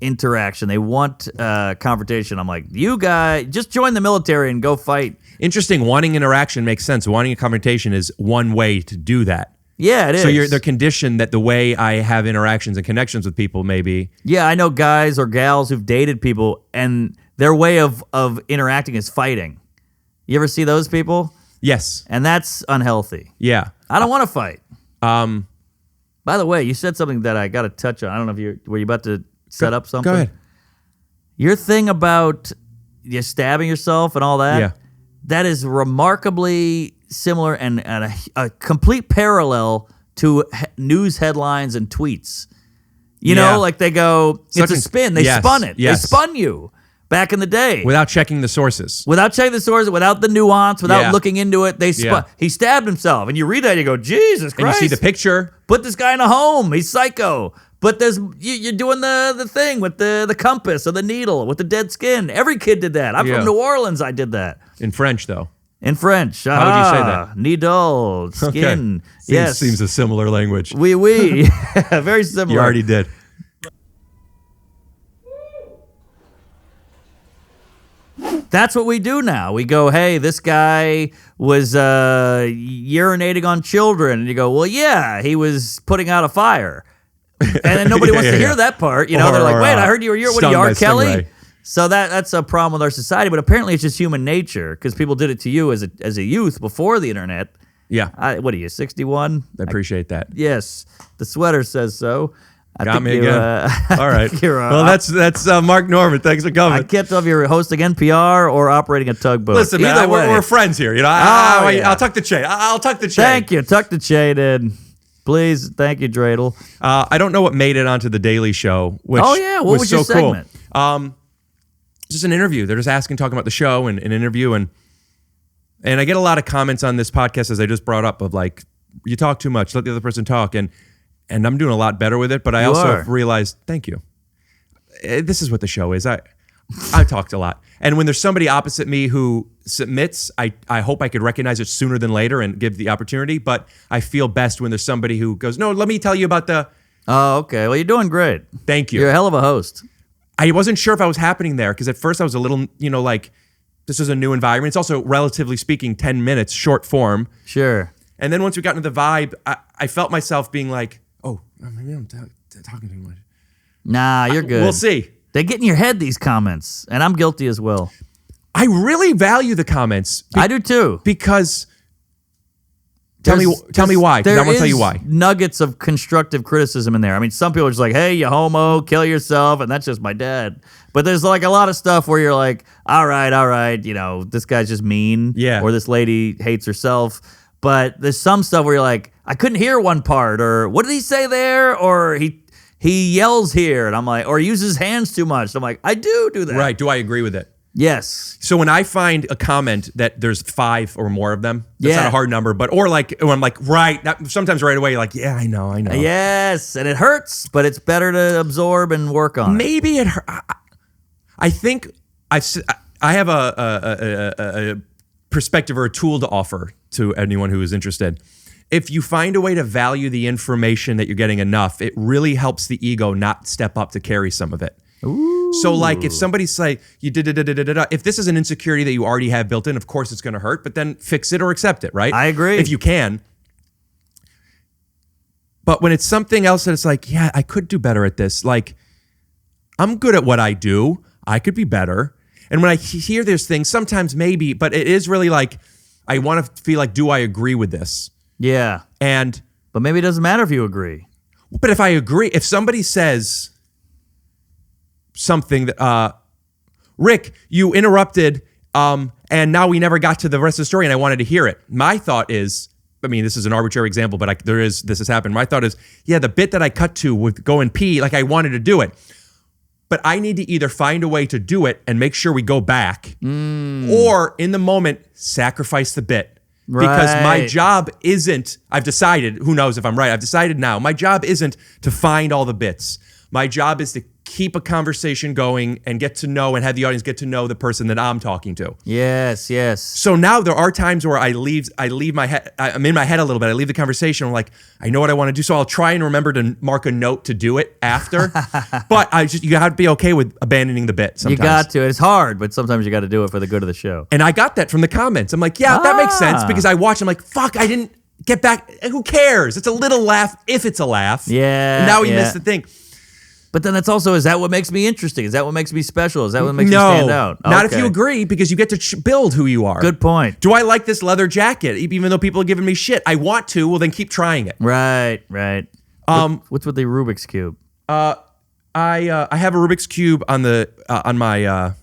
interaction, they want confrontation. I'm like, you guys, just join the military and go fight. Interesting. Wanting interaction makes sense. Wanting a confrontation is one way to do that. Yeah, it is. So they're conditioned that the way I have interactions and connections with people maybe. Yeah, I know guys or gals who've dated people, and their way of interacting is fighting. You ever see those people? Yes. And that's unhealthy. Yeah. I don't want to fight. By the way, you said something that I got to touch on. I don't know if were you about to set up something? Go ahead. Your thing about you stabbing yourself and all that, Yeah. that is remarkably similar and a complete parallel to news headlines and tweets. You Yeah. know, like they go, it's a Such an- spin. They yes, spun it. yes. They spun you back in the day. Without checking the sources. Without checking the source, without the nuance, without Yeah. looking into it, they spun. Yeah. He stabbed himself. And you read that and you go, Jesus And you Christ. see the picture. Put this guy in a home. He's psycho. But you're doing the thing with the compass or the needle with the dead skin. Every kid did that. I'm Yeah. from New Orleans. I did that. In French, though. In French. How would you say that? Needle, skin. Yes. Seems a similar language. Oui. Very similar. You already did. That's what we do now. We go, hey, this guy was urinating on children. And you go, well, yeah, he was putting out a fire. And then nobody wants to hear that part. You know, they're like, wait, I heard you were what are you, R. Kelly? Stingray. So that's a problem with our society. But apparently it's just human nature because people did it to you as a youth before the internet. Yeah. What are you, 61? I appreciate that. Yes. The sweater says so. Got me again. All right. You're, well, that's Mark Norman. Thanks for coming. I can't tell if you're hosting NPR or operating a tugboat. Listen, man, Either way. we're friends here. You know, yeah. I'll tuck the chain. I'll tuck the chain. Thank you. Tuck the chain in. Please. Thank you, Dreidel. I don't know what made it onto the Daily Show, which Oh, yeah. What was your so cool. segment? Just an interview. They're just talking about the show and an interview. And I get a lot of comments on this podcast, as I just brought up, of like, you talk too much. Let the other person talk. And I'm doing a lot better with it. But I You also are. have realized, thank you. This is what the show is. I talked a lot. And when there's somebody opposite me who submits, I hope I could recognize it sooner than later and give the opportunity. But I feel best when there's somebody who goes, no, let me tell you about the... Oh, okay. Well, you're doing great. Thank you. You're a hell of a host. I wasn't sure if I was happening there because at first I was a little, like, this is a new environment. It's also, relatively speaking, 10 minutes, short form. Sure. And then once we got into the vibe, I felt myself being like, oh, maybe I'm talking too much. Nah, you're good. We'll see. They get in your head, these comments, and I'm guilty as well. I really value the comments. I do too. Because... Tell me why. 'Cause I want to tell you why. Nuggets of constructive criticism in there. I mean, some people are just like, hey, you homo, kill yourself, and that's just my dad. But there's like a lot of stuff where you're like, all right, this guy's just mean. Yeah. Or this lady hates herself. But there's some stuff where you're like, I couldn't hear one part, or what did he say there? Or he yells here, and I'm like, or he uses his hands too much. I'm like, I do that. Right. Do I agree with it? Yes. So when I find a comment that there's 5 or more of them, that's Yeah. not a hard number, but or like when I'm like, right, sometimes right away, you're like, yeah, I know. Yes, and it hurts, but it's better to absorb and work on. Maybe it hurt. I think I have a perspective or a tool to offer to anyone who is interested. If you find a way to value the information that you're getting enough, it really helps the ego not step up to carry some of it. Ooh. So like if somebody's like, if this is an insecurity that you already have built in, of course it's going to hurt, but then fix it or accept it, right? I agree. If you can. But when it's something else that it's like, yeah, I could do better at this. Like, I'm good at what I do. I could be better. And when I hear those things, sometimes maybe, but it is really like, I want to feel like, do I agree with this? Yeah. But maybe it doesn't matter if you agree. But if I agree, if somebody says something that, Rick, you interrupted, and now we never got to the rest of the story and I wanted to hear it. My thought is, I mean, this is an arbitrary example, but this has happened. My thought is, yeah, the bit that I cut to with go and pee, like I wanted to do it. But I need to either find a way to do it and make sure we go back, or in the moment, sacrifice the bit. Because my job isn't, I've decided, who knows if I'm right, I've decided now, my job isn't to find all the bits. My job is to keep a conversation going and get to know and have the audience get to know the person that I'm talking to. Yes, yes. So now there are times where I leave my head, I'm in my head a little bit. I leave the conversation. I'm like, I know what I want to do. So I'll try and remember to mark a note to do it after. But you got to be okay with abandoning the bit sometimes. You got to. It's hard, but sometimes you got to do it for the good of the show. And I got that from the comments. I'm like, yeah, that makes sense, because I watch. I'm like, fuck, I didn't get back. Who cares? It's a little laugh if it's a laugh. Yeah. And now we missed the thing. But then that's also, is that what makes me interesting? Is that what makes me special? Is that what makes me stand out? Not if you agree, because you get to build who you are. Good point. Do I like this leather jacket, even though people are giving me shit? I want to. Well, then keep trying it. Right. What's with the Rubik's Cube? I have a Rubik's Cube on my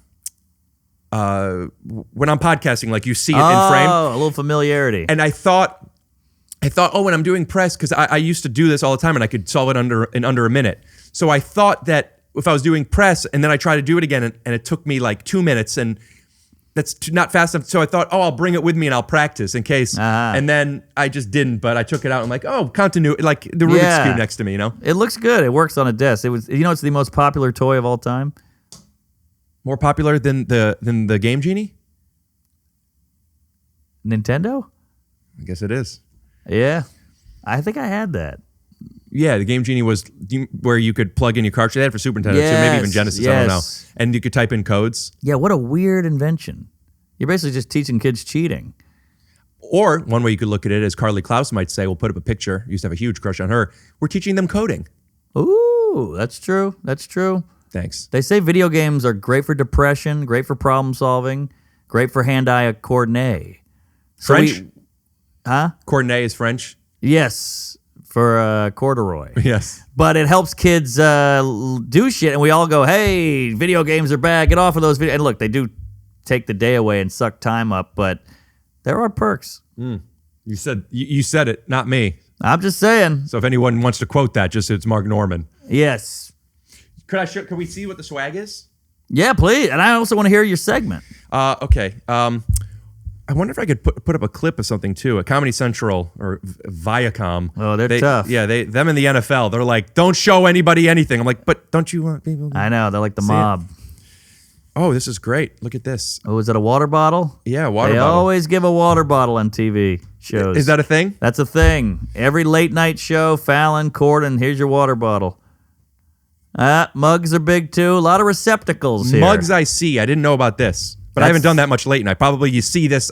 when I'm podcasting, like you see it in frame. Oh, a little familiarity. And I thought, oh, when I'm doing press, because I used to do this all the time and I could solve it in under a minute. So I thought that if I was doing press and then I tried to do it again and it took me like 2 minutes and that's not fast enough. So I thought, oh, I'll bring it with me and I'll practice in case. And then I just didn't, but I took it out. I'm like, oh, continuity, like the Rubik's Cube next to me, you know? It looks good. It works on a desk. It's the most popular toy of all time. More popular than the Game Genie? Nintendo? I guess it is. Yeah. I think I had that. Yeah, the Game Genie was where you could plug in your cartridge. They had it for Super Nintendo too, maybe even Genesis, I don't know. And you could type in codes. Yeah, what a weird invention. You're basically just teaching kids cheating. Or one way you could look at it, as Carly Klaus might say, we'll put up a picture. Used to have a huge crush on her. We're teaching them coding. Ooh, that's true. That's true. Thanks. They say video games are great for depression, great for problem solving, great for hand-eye coordinate. French? Huh? Coordinate is French? Yes. For corduroy. Yes. But it helps kids do shit, and we all go, hey, video games are bad. Get off of those videos. And look, they do take the day away and suck time up, but there are perks. You said it, not me. I'm just saying. So if anyone wants to quote that, just it's Mark Norman. Yes. Could we see what the swag is? Yeah, please. And I also want to hear your segment. Okay. I wonder if I could put up a clip of something too. A Comedy Central or Viacom. Oh, they're tough. Yeah, them in the NFL. They're like, don't show anybody anything. I'm like, but don't you want people? I know. They're like the mob. Oh, this is great. Look at this. Oh, is it a water bottle? Yeah, water they bottle. They always give a water bottle on TV shows. Is that a thing? That's a thing. Every late night show, Fallon, Corden, here's your water bottle. Mugs are big too. A lot of receptacles here. Mugs I see. I didn't know about this. But I haven't done that much late night. Probably you see this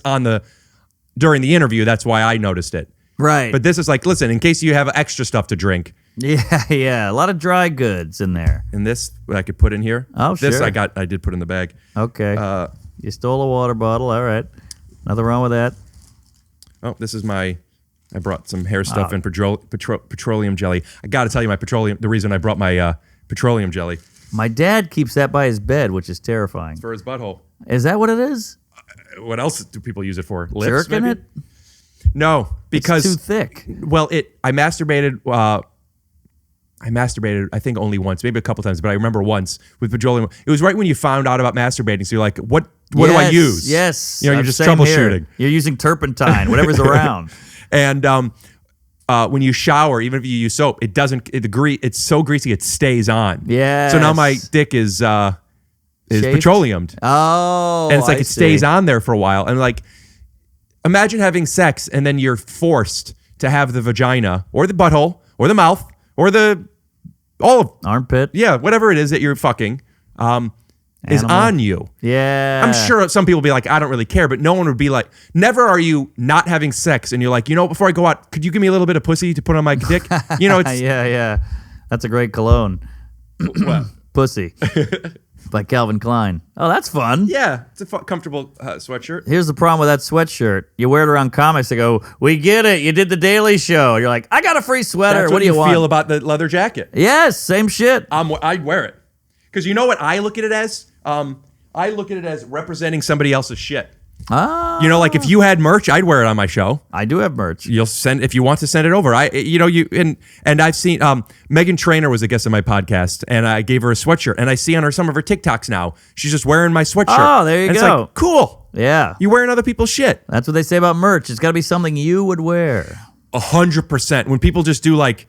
during the interview. That's why I noticed it. Right. But this is like, listen, in case you have extra stuff to drink. Yeah. A lot of dry goods in there. And this, what I could put in here. Oh, this sure. I did put in the bag. Okay. You stole a water bottle. All right. Nothing wrong with that. Oh, this is I brought some hair stuff and petroleum jelly. I got to tell you, the reason I brought my petroleum jelly. My dad keeps that by his bed, which is terrifying. For his butthole. Is that what it is? What else do people use it for? Lips, jerking maybe? it? No, because it's too thick. Well, I masturbated masturbated, I think only once, maybe a couple times, but I remember once with petroleum. It was right when you found out about masturbating. So you're like, what do I use? Yes. You're just Same troubleshooting. here. You're using turpentine, whatever's around. And when you shower, even if you use soap, it doesn't. It's so greasy, it stays on. Yeah. So now my dick is petroleum. Oh, and it's like I it stays see. on there for a while. And like, imagine having sex and then you're forced to have the vagina or the butthole or the mouth or all of Armpit. yeah, whatever it is that you're fucking is Animal. on you. Yeah. I'm sure some people will be like, I don't really care, but no one would be like, never are you not having sex and you're like, before I go out, could you give me a little bit of pussy to put on my dick? It's yeah. That's a great cologne. Pussy. By Calvin Klein. Oh, that's fun. yeah, it's a comfortable sweatshirt. Here's the problem with that sweatshirt. You wear it around comics. They go, we get it. You did the Daily Show. You're like, I got a free sweater. That's what do you want? feel about the leather jacket? Yes, same shit. I'd wear it. Because you know what I look at it as? I look at it as representing somebody else's shit. Ah. Like if you had merch, I'd wear it on my show. I do have merch. You'll send if you want to send it over. And I've seen Megan Trainor was a guest on my podcast, and I gave her a sweatshirt, and I see on some of her TikToks now she's just wearing my sweatshirt. Oh, there you and go. It's like, cool. Yeah. You wearing other people's shit. That's what they say about merch. It's got to be something you would wear. 100%. When people just do like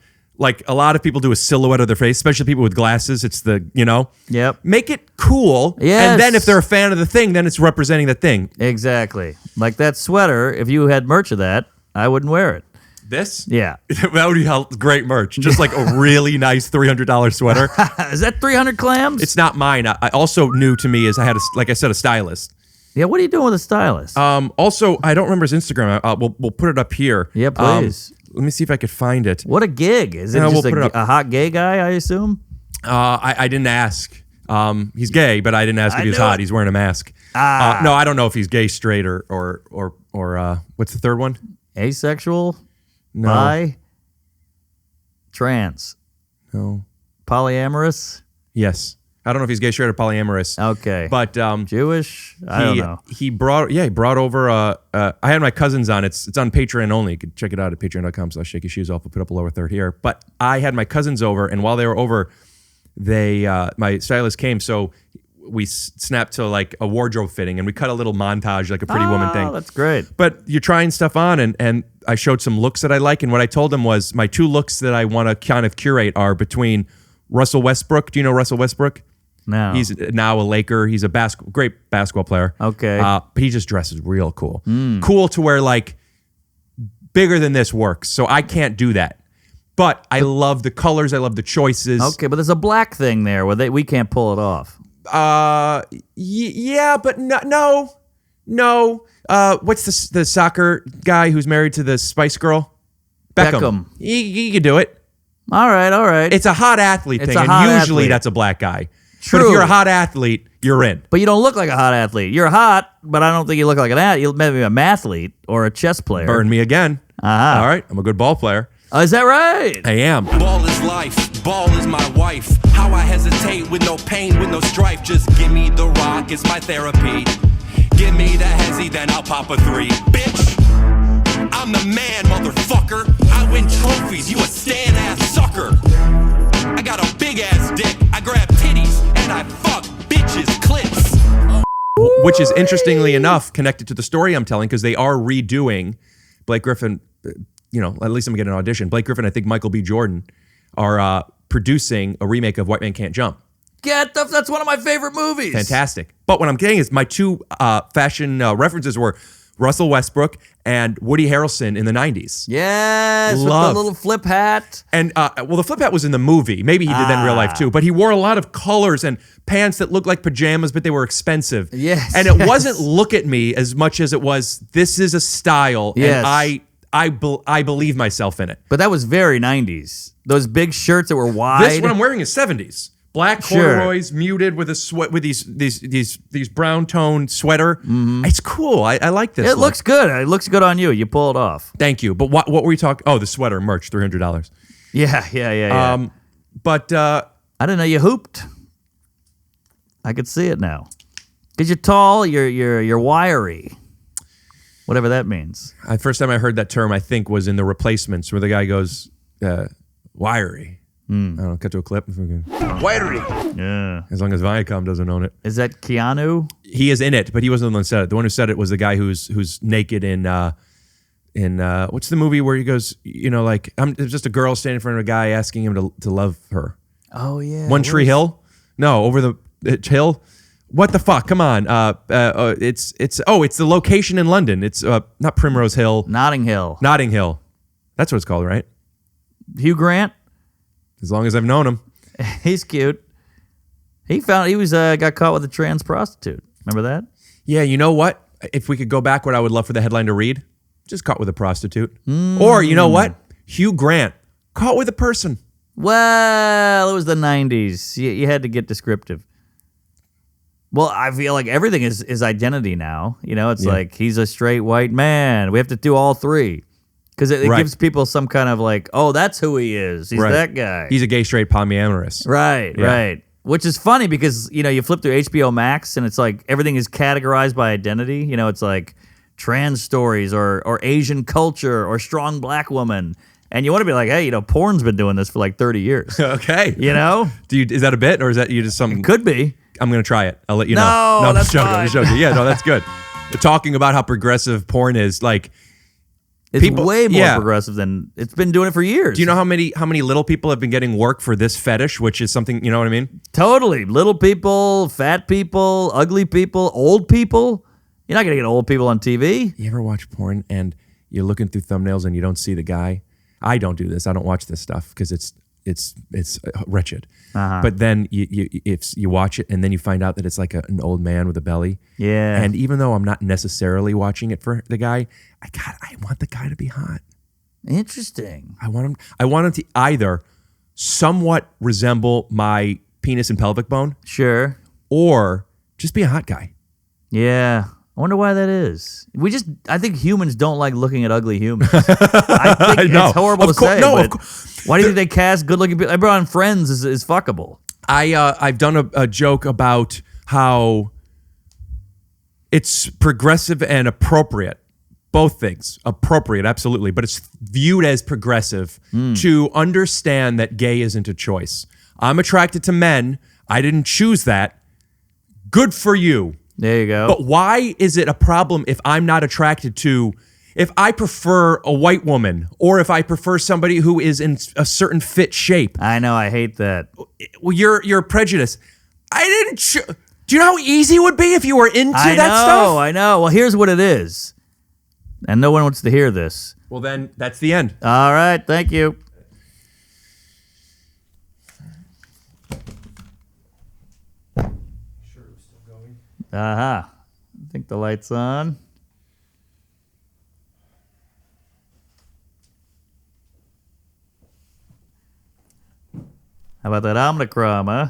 a lot of people do a silhouette of their face, especially people with glasses. It's Yep. Make it cool. Yes. And then if they're a fan of the thing, then it's representing the thing. Exactly. Like that sweater, if you had merch of that, I wouldn't wear it. This? Yeah. That would be great merch. Just like a really nice $300 sweater. Is that 300 clams? It's not mine. I also new to me is I had, a stylist. Yeah, what are you doing with a stylist? Also, I don't remember his Instagram. We'll put it up here. Yeah, please. Let me see if I could find it. What a gig. Is it Yeah, just we'll put it up. a hot gay guy, I assume? I didn't ask. He's gay, but I didn't ask if he was hot. He's wearing a mask. No, I don't know if he's gay, straight, or what's the third one? Asexual? No. Bi? Trans? No. Polyamorous? Yes. I don't know if he's gay, straight, or polyamorous. Okay. But Jewish? I don't know. He brought over I had my cousins on. It's on Patreon only. You can check it out at patreon.com/shake your shoes off. We'll put up a lower third here. But I had my cousins over, and while they were over, my stylist came, so we snapped to like a wardrobe fitting, and we cut a little montage, like a Pretty Woman thing. Oh, that's great. But you're trying stuff on, and I showed some looks that I like, and what I told them was my two looks that I want to kind of curate are between Russell Westbrook. Do you know Russell Westbrook? No. He's now a Laker. He's a great basketball player. Okay. But he just dresses real cool. Cool to where like bigger than this works. So I can't do that. But I love the colors. I love the choices. Okay, but there's a black thing there where we can't pull it off. Yeah, but no. What's the soccer guy who's married to the Spice Girl? Beckham. He could do it. All right. It's a hot athlete It's thing, a and hot usually athlete. that's a black guy. True. But if you're a hot athlete, you're in. But you don't look like a hot athlete. You're hot, but I don't think you look like an athlete. You're maybe a mathlete or a chess player. Burn me again. Uh-huh. All right, I'm a good ball player. Is that right? I am. Ball is life, ball is my wife. How I hesitate with no pain, with no strife. Just give me the rock, it's my therapy. Give me the hezzy, then I'll pop a 3. Bitch, I'm the man, motherfucker. I win trophies, you a stand-ass sucker. I got a big-ass dick, I grab titties, and I fuck bitches' clits. Which is interestingly enough connected to the story I'm telling, because they are redoing Blake Griffin. At least I'm getting an audition. Blake Griffin, I think Michael B. Jordan are producing a remake of White Man Can't Jump. That's one of my favorite movies. Fantastic. But what I'm getting is my two fashion references were Russell Westbrook and Woody Harrelson in the 90s. Yes, Love. with the little flip hat. And, the flip hat was in the movie. Maybe he did that in real life too. But he wore a lot of colors and pants that looked like pajamas, but they were expensive. Yes, And it yes. wasn't look at me as much as it was, this is a style. Yes. And I believe myself in it. But that was very 90s. Those big shirts that were wide. This one I'm wearing is 70s. Black Sure. corduroys, muted with a sweat with these brown tone sweater. It's cool. I like this. It look. looks good. It looks good on you. You pull it off. Thank you. But what were we talking? Oh, the sweater merch, $300. Yeah. But I didn't know you hooped. I could see it now. Cause you're tall. You're wiry. Whatever that means. the first time I heard that term, I think, was in The Replacements, where the guy goes, wiry. I don't know, cut to a clip. Yeah. As long as Viacom doesn't own it. Is that Keanu? He is in it, but he wasn't the one who said it. The one who said it was the guy who's naked in what's the movie where he goes, there's just a girl standing in front of a guy asking him to love her. Oh yeah. One Tree Hill? No, over the hill. What the fuck? Come on. It's the location in London. It's not Primrose Hill. Notting Hill. Notting Hill. That's what it's called, right? Hugh Grant. As long as I've known him. He's cute. He got caught with a trans prostitute. Remember that? Yeah, you know what? If we could go back, what I would love for the headline to read, just caught with a prostitute. Or, you know what? Hugh Grant, caught with a person. Well, it was the 90s. You had to get descriptive. Well, I feel like everything is identity now. It's like he's a straight white man. We have to do all three. Because it gives people some kind of like, oh, that's who he is. He's that guy. He's a gay, straight, polyamorous. Right. Which is funny because, you flip through HBO Max and it's like everything is categorized by identity. It's like trans stories or Asian culture or strong black woman. And you want to be like, hey, porn's been doing this for like 30 years. Okay. Is that a bit or is that you just something? It could be. I'm going to try it. I'll let you know. No, I'm that's joking. fine. I'm joking. Yeah, no, that's good. Talking about how progressive porn is, like, it's way more progressive than it's been doing it for years. Do you know how many little people have been getting work for this fetish, which is something, you know what I mean? Totally. Little people, fat people, ugly people, old people. You're not going to get old people on TV. You ever watch porn and you're looking through thumbnails and you don't see the guy? I don't do this. I don't watch this stuff because it's wretched. But then you watch it and then you find out that it's like an old man with a belly. Yeah. And even though I'm not necessarily watching it for the guy, I want the guy to be hot. Interesting. I want him to either somewhat resemble my penis and pelvic bone. Sure. Or just be a hot guy. Yeah. I wonder why that is. I think humans don't like looking at ugly humans. I think it's horrible to say, but why do you think they cast good-looking people? Everyone on Friends is fuckable. I've done a joke about how it's progressive and appropriate. Both things. Appropriate, absolutely. But it's viewed as progressive to understand that gay isn't a choice. I'm attracted to men. I didn't choose that. Good for you. There you go. But why is it a problem if I'm not attracted to, if I prefer a white woman or if I prefer somebody who is in a certain fit shape? I know, I hate that. Well, you're prejudiced. I didn't. Do you know how easy it would be if you were into that stuff? I know. Well, here's what it is. And no one wants to hear this. Well, then that's the end. All right. Thank you. I think the light's on. How about that Omicron, huh?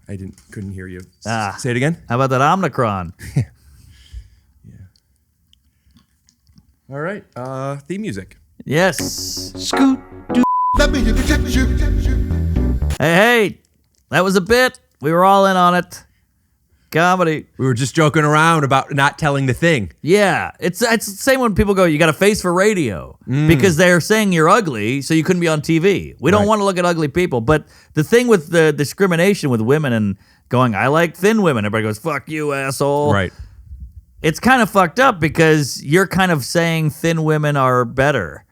I couldn't hear you. Say it again. How about that Omicron? Yeah. All right. Theme music. Yes. Scoot. Hey, that was a bit. We were all in on it. Comedy. We were just joking around about not telling the thing. Yeah, it's the same when people go, you got a face for radio because they're saying you're ugly, so you couldn't be on TV. We don't want to look at ugly people, but the thing with the discrimination with women and going, I like thin women. Everybody goes, fuck you, asshole. Right. It's kind of fucked up because you're kind of saying thin women are better,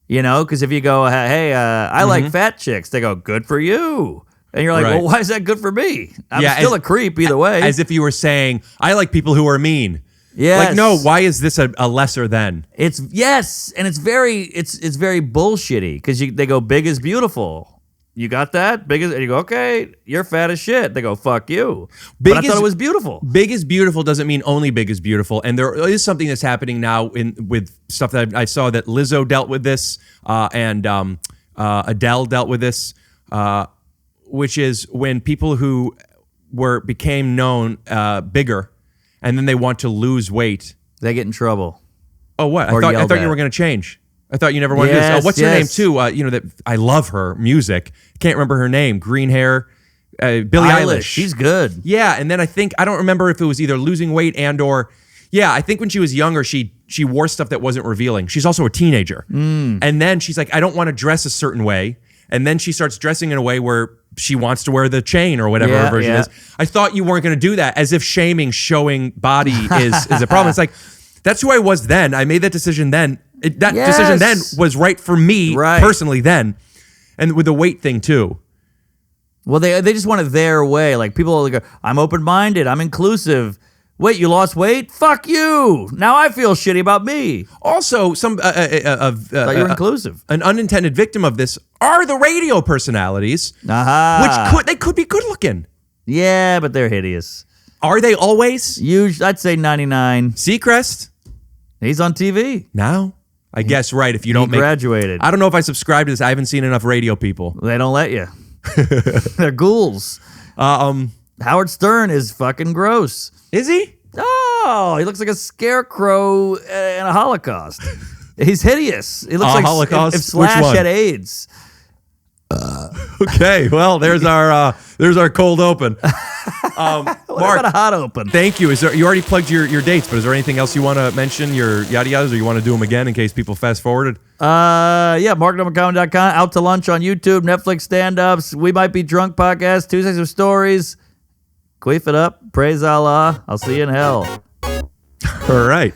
because if you go, hey, I like fat chicks, they go, good for you. And you're like, well, why is that good for me? I'm still a creep either way. As if you were saying, I like people who are mean. Yes. Like, no, why is this a lesser than? And it's very bullshitty because they go, big is beautiful. You got that? Big is, and you go, okay, you're fat as shit. They go, fuck you. But I thought it was beautiful. Big is beautiful doesn't mean only big is beautiful. And there is something that's happening now with stuff that I saw that Lizzo dealt with this and Adele dealt with this. Which is when people who became known bigger, and then they want to lose weight, they get in trouble. Oh, what? I thought you were going to change. I thought you never wanted to do this. Oh, what's her name too? That I love her music. Can't remember her name. Green hair, Billie Eilish. She's good. Yeah, and then I don't remember if it was either losing weight or. Yeah, I think when she was younger, she wore stuff that wasn't revealing. She's also a teenager, and then she's like, I don't want to dress a certain way. and then she starts dressing in a way where she wants to wear the chain or whatever her version is. I thought you weren't going to do that, as if shaming showing body is a problem. It's like, that's who I was then. I made that decision then. Decision then was right for me personally then. And with the weight thing too. Well, they just want it their way. Like people go, I'm open-minded, I'm inclusive. Wait, you lost weight? Fuck you! Now I feel shitty about me. Also, some you're inclusive. An unintended victim of this are the radio personalities, which could be good looking. Yeah, but they're hideous. Are they always? Usually, I'd say 99. Seacrest, he's on TV now. I guess right. If you don't graduated, I don't know if I subscribe to this. I haven't seen enough radio people. They don't let you. They're ghouls. Howard Stern is fucking gross. Is he? Oh, he looks like a scarecrow in a Holocaust. He's hideous. He looks like Holocaust? if Slash had AIDS. Okay, well, there's our cold open. What Mark, about a hot open? Thank you. You already plugged your dates, but is there anything else you want to mention? Your yada yadas, or you want to do them again in case people fast forwarded? MarkNomanComedy.com, Out to Lunch on YouTube, Netflix stand-ups, We Might Be Drunk podcast, Tuesdays of Stories. Queef it up. Praise Allah. I'll see you in hell. All right.